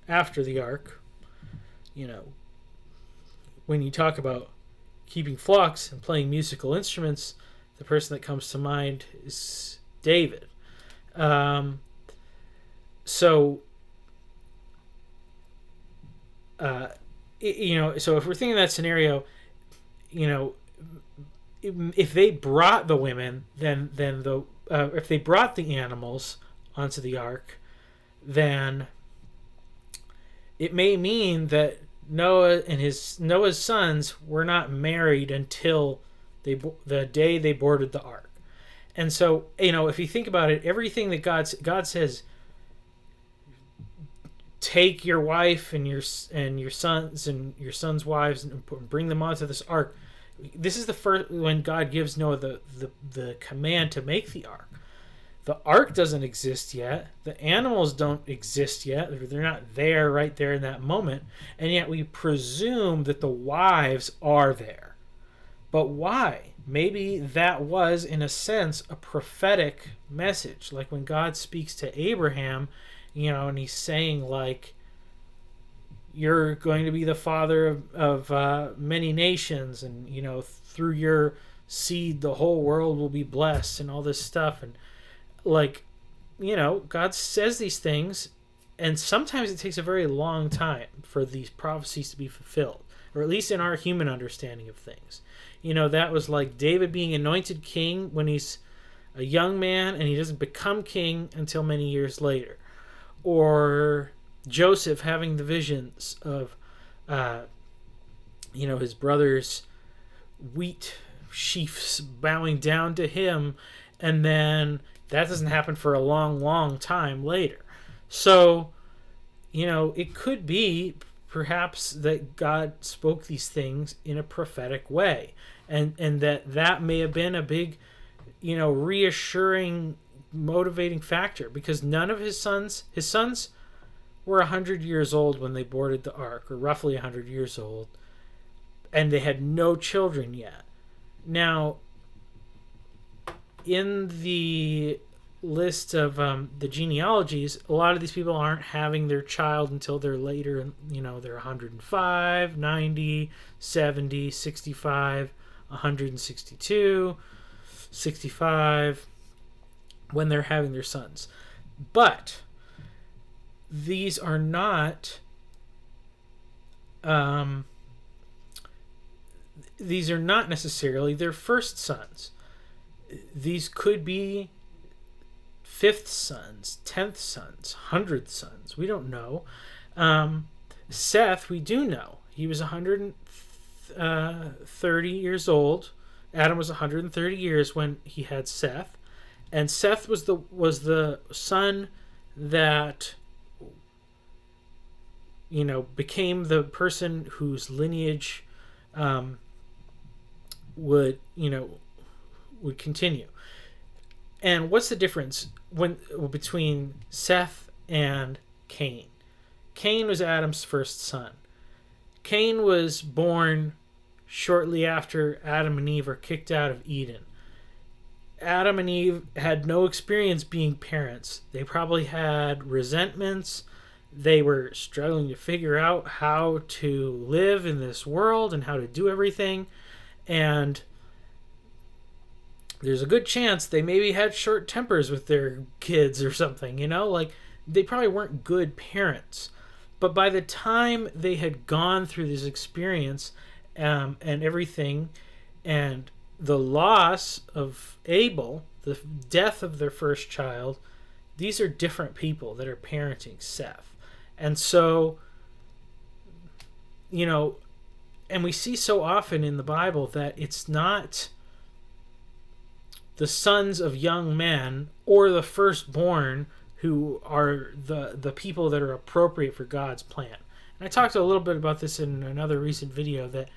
after the ark. When you talk about keeping flocks and playing musical instruments, the person that comes to mind is David. So, so if we're thinking that scenario, you know, if they brought the women, then the if they brought the animals onto the ark, then it may mean that Noah and Noah's sons were not married until the day they boarded the ark. And so, if you think about it, everything that God says, take your wife and your sons and your sons' wives and bring them onto this ark. This is the first when God gives Noah the command to make the ark. The ark doesn't exist yet. The animals don't exist yet. They're not there right there in that moment. And yet we presume that the wives are there. But why? Maybe that was, in a sense, a prophetic message. Like when God speaks to Abraham, and he's saying, like, you're going to be the father of many nations, and, through your seed, the whole world will be blessed, and all this stuff. And, like, God says these things, and sometimes it takes a very long time for these prophecies to be fulfilled, or at least in our human understanding of things. That was like David being anointed king when he's a young man, and he doesn't become king until many years later. Or Joseph having the visions of, his brothers' wheat sheaves bowing down to him, and then that doesn't happen for a long, long time later. So, it could be perhaps that God spoke these things in a prophetic way, and that may have been a big, reassuring, motivating factor, because none of his sons were 100 years old when they boarded the ark, or roughly 100 years old, and they had no children yet. Now, in the list of the genealogies, a lot of these people aren't having their child until they're later, they're 105, 90, 70, 65, 162, 65, when they're having their sons. But these are not necessarily their first sons. These could be 5th sons, 10th sons, 100th sons. We don't know. Seth, we do know. He was 130 years old. Adam was 130 years when he had Seth. And Seth was the son that became the person whose lineage would continue. And what's the difference between Seth and Cain? Cain was Adam's first son. Cain was born shortly after Adam and Eve are kicked out of Eden. Adam and Eve had no experience being parents. They probably had resentments. They were struggling to figure out how to live in this world and how to do everything. And there's a good chance they maybe had short tempers with their kids or something, like they probably weren't good parents. But by the time they had gone through this experience and everything, and the loss of Abel, the death of their first child, these are different people that are parenting Seth. And so, and we see so often in the Bible that it's not the sons of young men or the firstborn who are the people that are appropriate for God's plan. And I talked a little bit about this in another recent video, that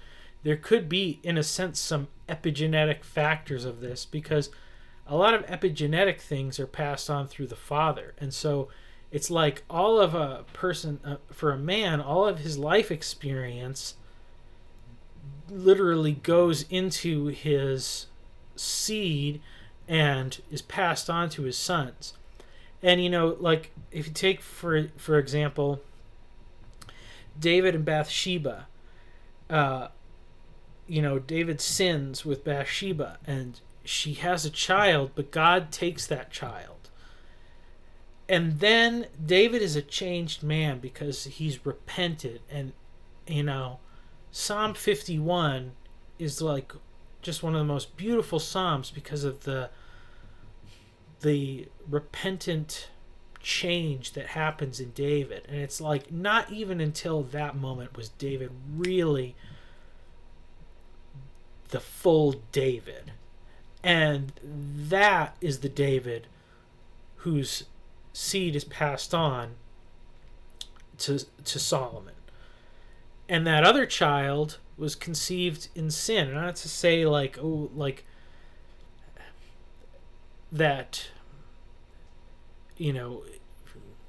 there could be, in a sense, some epigenetic factors of this, because a lot of epigenetic things are passed on through the father. And so it's like all of a person, for a man, all of his life experience literally goes into his seed and is passed on to his sons. And like if you take for example David and Bathsheba, David sins with Bathsheba and she has a child, but God takes that child. And then David is a changed man because he's repented. And, Psalm 51 is like just one of the most beautiful psalms because of the repentant change that happens in David. And it's like not even until that moment was David really the full David. And that is the David whose seed is passed on to Solomon. And that other child was conceived in sin. And not to say that,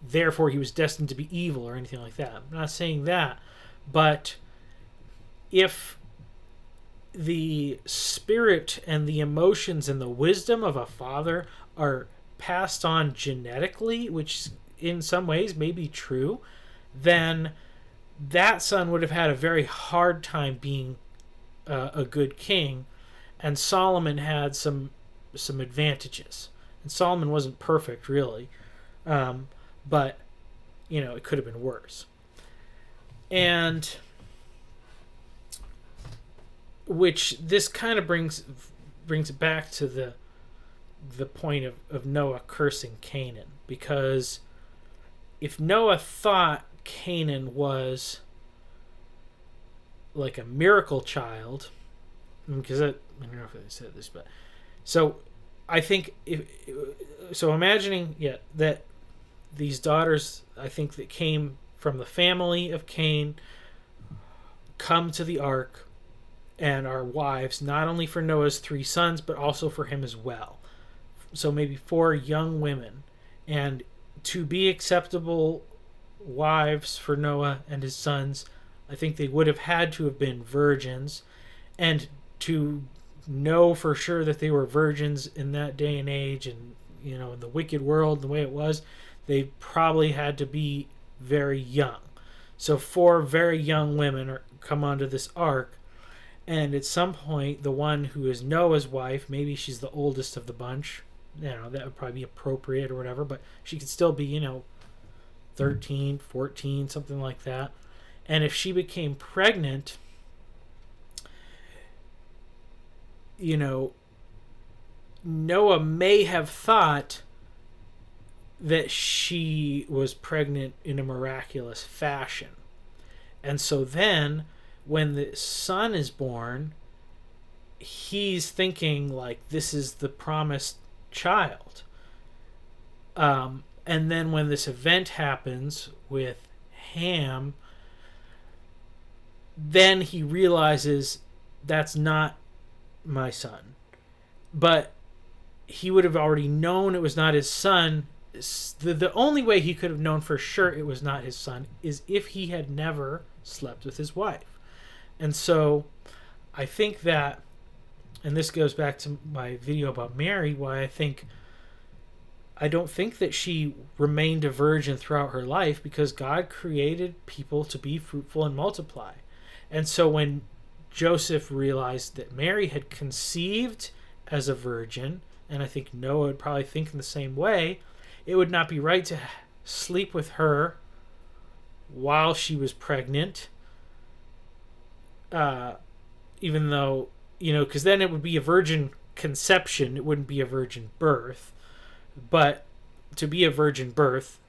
therefore he was destined to be evil or anything like that. I'm not saying that. But if the spirit and the emotions and the wisdom of a father are passed on genetically, which in some ways may be true, then that son would have had a very hard time being a good king, and Solomon had some advantages. And Solomon wasn't perfect, really, but it could have been worse. And which this kind of brings it back to the point of Noah cursing Canaan, because if Noah thought Canaan was like a miracle child, because I don't know if I said this, but so I think imagining that these daughters, I think, that came from the family of Cain come to the ark and are wives not only for Noah's 3 sons but also for him as well. So maybe 4 young women, and to be acceptable wives for Noah and his sons, I think they would have had to have been virgins, and to know for sure that they were virgins in that day and age, and in the wicked world the way it was, they probably had to be very young. So 4 very young women come onto this ark, and at some point the one who is Noah's wife, maybe she's the oldest of the bunch, that would probably be appropriate or whatever, but she could still be 13, 14, something like that. And if she became pregnant, Noah may have thought that she was pregnant in a miraculous fashion. And so then when the son is born, he's thinking like this is the promised child. And then when this event happens with Ham, then he realizes that's not my son. But he would have already known it was not his son. The only way he could have known for sure it was not his son is if he had never slept with his wife. And so I think that, and this goes back to my video about Mary, why I don't think that she remained a virgin throughout her life, because God created people to be fruitful and multiply. And so when Joseph realized that Mary had conceived as a virgin, and I think Noah would probably think in the same way, it would not be right to sleep with her while she was pregnant, even though, because then it would be a virgin conception, it wouldn't be a virgin birth. But to be a virgin birth,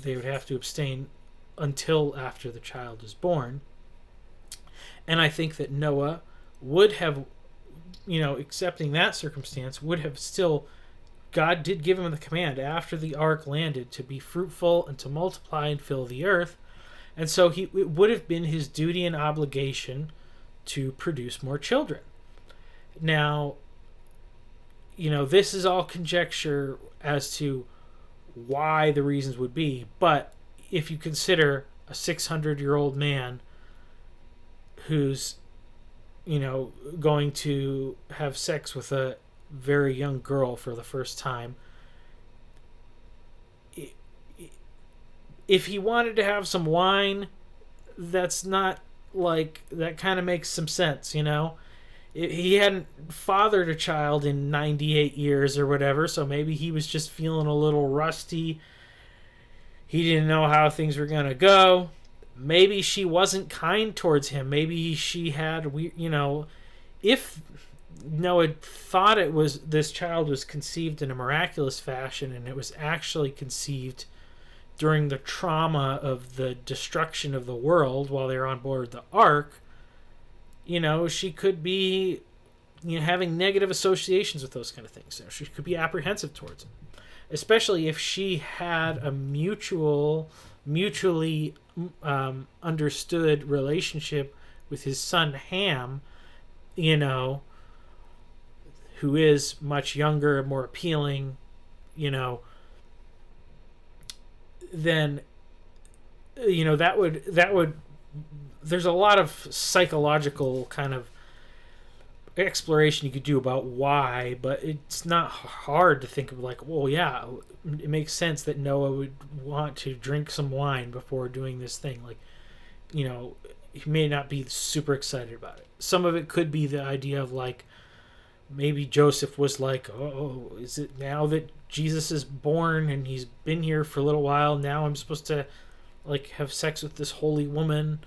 they would have to abstain until after the child is born. And I think that Noah would have, accepting that circumstance, would have still, God did give him the command after the ark landed to be fruitful and to multiply and fill the earth. And so it would have been his duty and obligation to produce more children. Now, this is all conjecture as to why the reasons would be. But if you consider a 600-year-old man who's, going to have sex with a very young girl for the first time, if he wanted to have some wine, that's not that kind of makes some sense, he hadn't fathered a child in 98 years or whatever, so maybe he was just feeling a little rusty. He didn't know how things were going to go. Maybe she wasn't kind towards him. Maybe she had, if Noah thought this child was conceived in a miraculous fashion, and it was actually conceived during the trauma of the destruction of the world while they were on board the ark, she could be, having negative associations with those kind of things. She could be apprehensive towards him, especially if she had a mutually understood relationship with his son Ham, who is much younger and more appealing, then that would there's a lot of psychological kind of exploration you could do about why, but it's not hard to think of well, yeah, it makes sense that Noah would want to drink some wine before doing this thing. He may not be super excited about it. Some of it could be the idea of maybe Joseph was oh, is it now that Jesus is born and he's been here for a little while, now I'm supposed to have sex with this holy woman?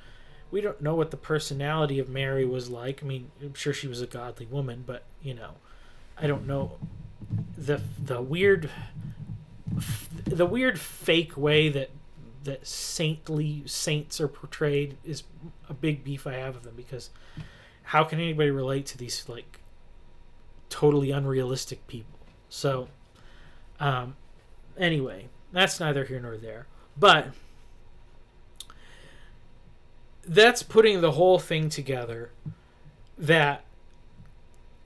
We don't know what the personality of Mary was like. I mean, I'm sure she was a godly woman, but I don't know the weird fake way that saints are portrayed is a big beef I have with them, because how can anybody relate to these totally unrealistic people? So anyway, that's neither here nor there, but that's putting the whole thing together, that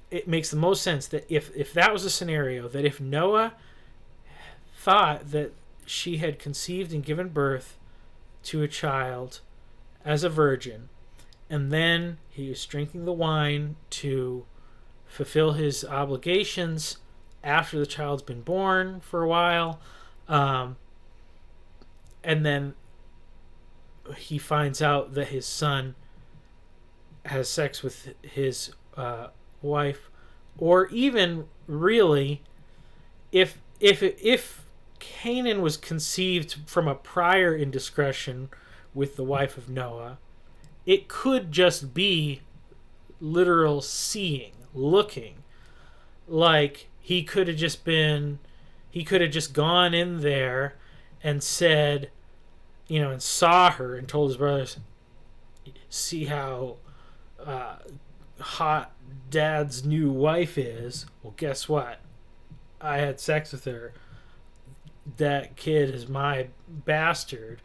it makes the most sense that if that was a scenario, that if Noah thought that she had conceived and given birth to a child as a virgin, and then he was drinking the wine to fulfill his obligations after the child's been born for a while, and then he finds out that his son has sex with his wife, or even really, if Canaan was conceived from a prior indiscretion with the wife of Noah, it could just be literal seeing, looking. He could have just gone in there and said, and saw her and told his brothers, see how hot Dad's new wife is? Well, guess what? I had sex with her. That kid is my bastard.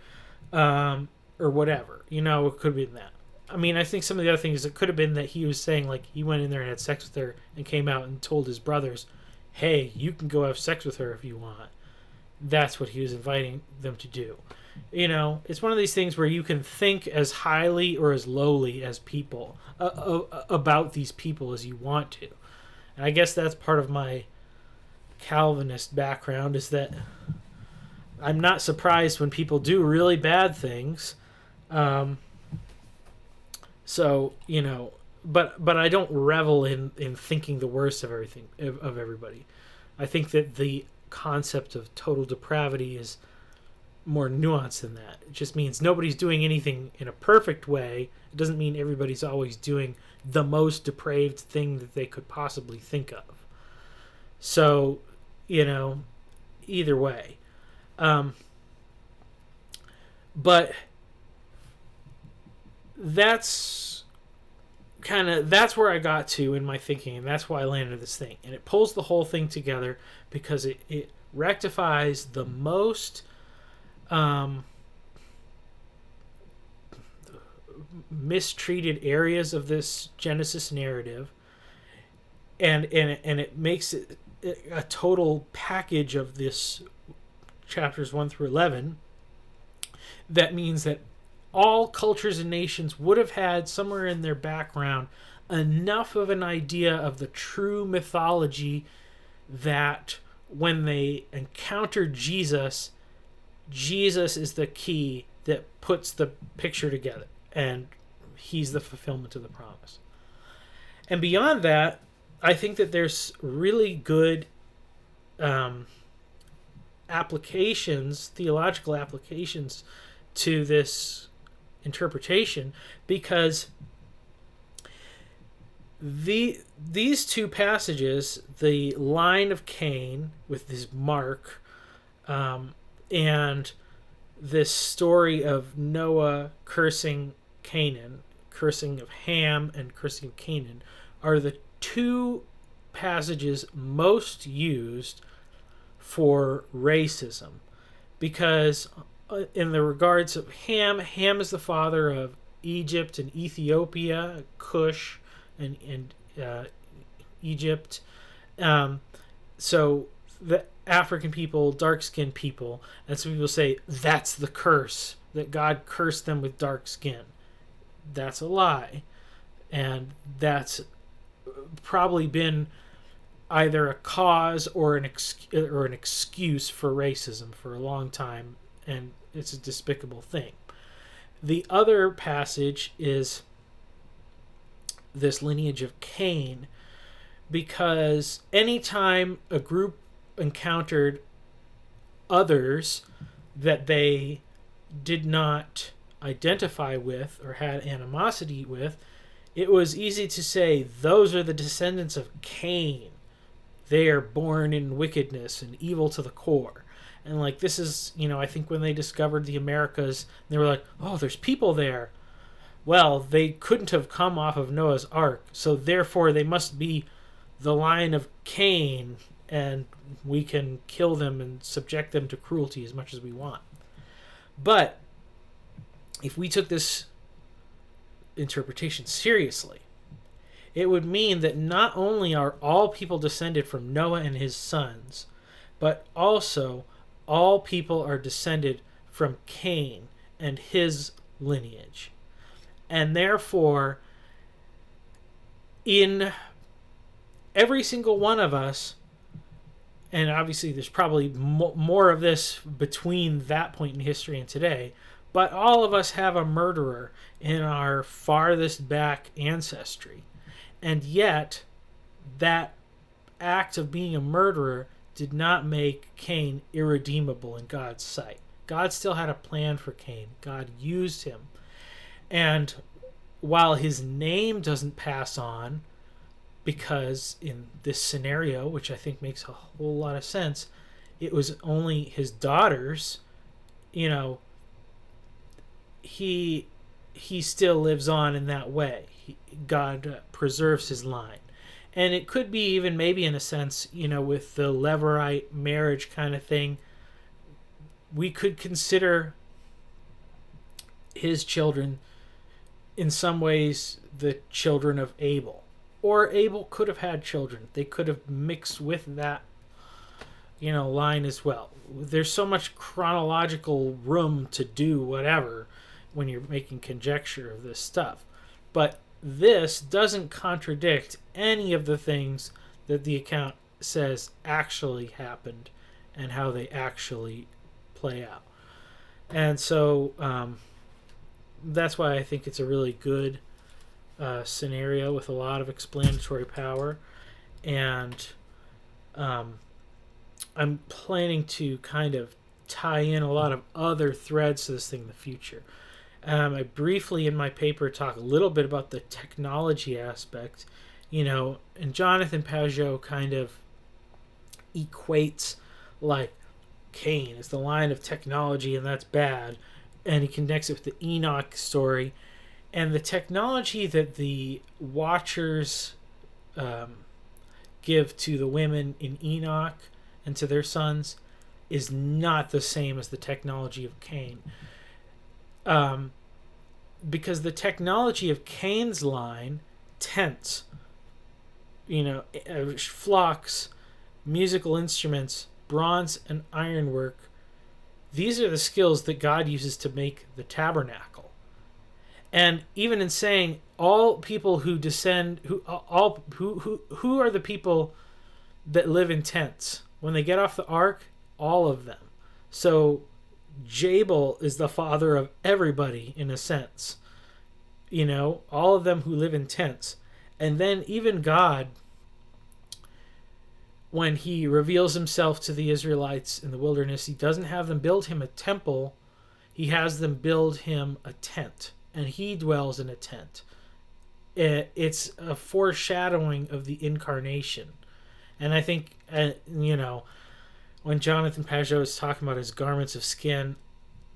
Or whatever. It could have been that. I mean, I think some of the other things, it could have been that he was saying, he went in there and had sex with her and came out and told his brothers, hey, you can go have sex with her if you want. That's what he was inviting them to do. It's one of these things where you can think as highly or as lowly as people about these people as you want to. And I guess that's part of my Calvinist background, is that I'm not surprised when people do really bad things. So, but I don't revel in thinking the worst of everything, of everybody. I think that the concept of total depravity is more nuanced than that. It just means nobody's doing anything in a perfect way. It doesn't mean everybody's always doing the most depraved thing that they could possibly think of. So, either way. But that's where I got to in my thinking, and that's why I landed this thing. And it pulls the whole thing together because it rectifies the most mistreated areas of this Genesis narrative, and it makes it a total package of this chapters 1 through 11. That means that all cultures and nations would have had somewhere in their background enough of an idea of the true mythology that when they encounter Jesus is the key that puts the picture together, and he's the fulfillment of the promise. And beyond that, I think that there's really good applications, theological applications to this interpretation, because these two passages, the line of Cain with his mark, and this story of Noah cursing Canaan, cursing of Ham and cursing of Canaan, are the two passages most used for racism. Because in the regards of Ham is the father of Egypt and Ethiopia, Cush and Egypt. So the African people, dark-skinned people, and some people say that's the curse, that God cursed them with dark skin. That's a lie. And that's probably been either a cause or an excuse for racism for a long time, and it's a despicable thing. The other passage is this lineage of Cain, because anytime a group encountered others that they did not identify with or had animosity with, it was easy to say those are the descendants of Cain. They are born in wickedness and evil to the core. And like, this is, I think when they discovered the Americas, they were like, oh, there's people there. Well, they couldn't have come off of Noah's Ark, so therefore they must be the line of Cain, and we can kill them and subject them to cruelty as much as we want. But if we took this interpretation seriously, it would mean that not only are all people descended from Noah and his sons, but also all people are descended from Cain and his lineage. And therefore, in every single one of us, and obviously there's probably more of this between that point in history and today, but all of us have a murderer in our farthest back ancestry. And yet, that act of being a murderer did not make Cain irredeemable in God's sight. God still had a plan for Cain. God used him. And while his name doesn't pass on, because in this scenario, which I think makes a whole lot of sense, it was only his daughters, he still lives on in that way. God preserves his line. And it could be even maybe in a sense, with the Levirate marriage kind of thing, we could consider his children in some ways the children of Abel. Or Abel could have had children. They could have mixed with that, line as well. There's so much chronological room to do whatever when you're making conjecture of this stuff. But this doesn't contradict any of the things that the account says actually happened and how they actually play out. And so that's why I think it's a really good scenario with a lot of explanatory power. And I'm planning to kind of tie in a lot of other threads to this thing in the future. I briefly in my paper talk a little bit about the technology aspect, and Jonathan Pageau kind of equates like Cain is the line of technology and that's bad, and he connects it with the Enoch story, and the technology that the Watchers give to the women in Enoch and to their sons is not the same as the technology of Cain. Because the technology of Cain's line, tents, flocks, musical instruments, bronze and ironwork, these are the skills that God uses to make the tabernacle. And even in saying all people who descend, who are the people that live in tents when they get off the ark? All of them. So Jabal is the father of everybody in a sense. All of them who live in tents. And then even God, when he reveals himself to the Israelites in the wilderness, he doesn't have them build him a temple. He has them build him a tent, and he dwells in a tent. It's a foreshadowing of the incarnation. And I think, when Jonathan Pajot is talking about his garments of skin,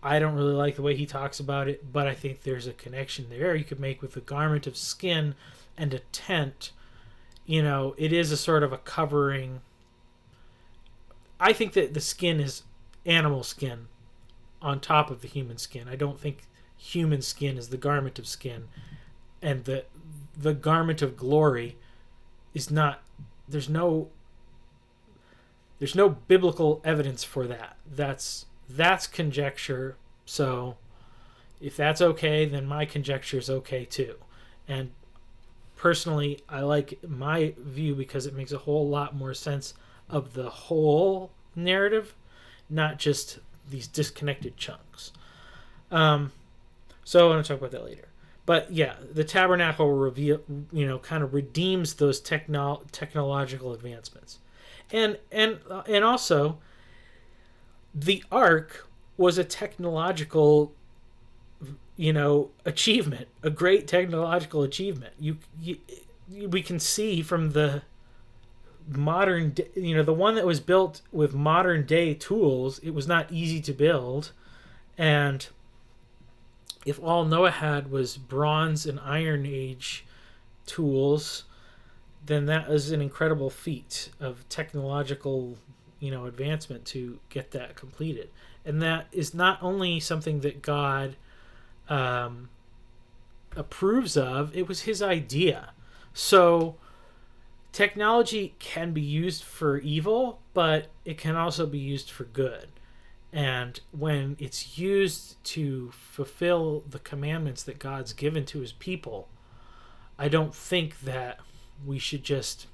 I don't really like the way he talks about it, but I think there's a connection there you could make with the garment of skin and a tent. It is a sort of a covering. I think that the skin is animal skin on top of the human skin. I don't think human skin is the garment of skin, and the garment of glory is not. There's no biblical evidence for that. That's conjecture. So if that's okay, then my conjecture is okay too. And personally, I like my view because it makes a whole lot more sense of the whole narrative, not just these disconnected chunks. So I'm going to talk about that later. But yeah, the tabernacle kind of redeems those technological advancements. And also, the ark was a technological, achievement, a great technological achievement. We can see from the modern, the one that was built with modern day tools, it was not easy to build. And if all Noah had was bronze and iron age tools, then that is an incredible feat of technological, advancement to get that completed. And that is not only something that God approves of, it was his idea. So technology can be used for evil, but it can also be used for good. And when it's used to fulfill the commandments that God's given to his people, I don't think that we should just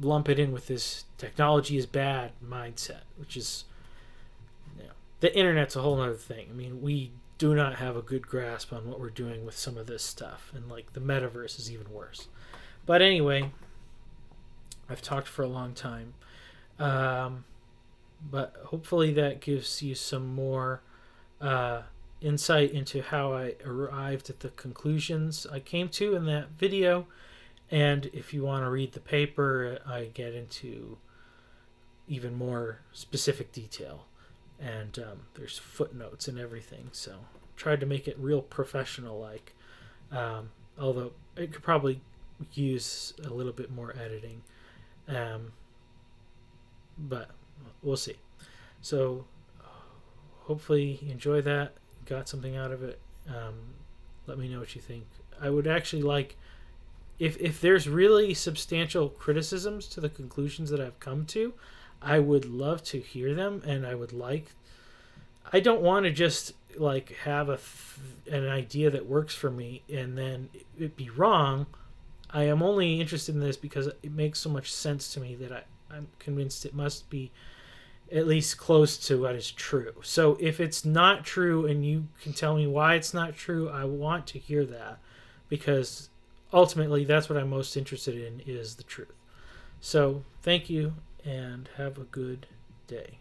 lump it in with this technology is bad mindset, which is, the internet's a whole other thing. I mean, we do not have a good grasp on what we're doing with some of this stuff, and the metaverse is even worse. But anyway, I've talked for a long time. But hopefully that gives you some more insight into how I arrived at the conclusions I came to in that video. And if you want to read the paper, I get into even more specific detail. And there's footnotes and everything. So tried to make it real professional-like. Although it could probably use a little bit more editing. But we'll see. So hopefully you enjoy that, got something out of it. Let me know what you think. I would actually like, if there's really substantial criticisms to the conclusions that I've come to, I would love to hear them. And I don't want to just have an idea that works for me and then it be wrong. I am only interested in this because it makes so much sense to me that I'm convinced it must be at least close to what is true. So if it's not true and you can tell me why it's not true, I want to hear that, because ultimately that's what I'm most interested in, is the truth. So thank you and have a good day.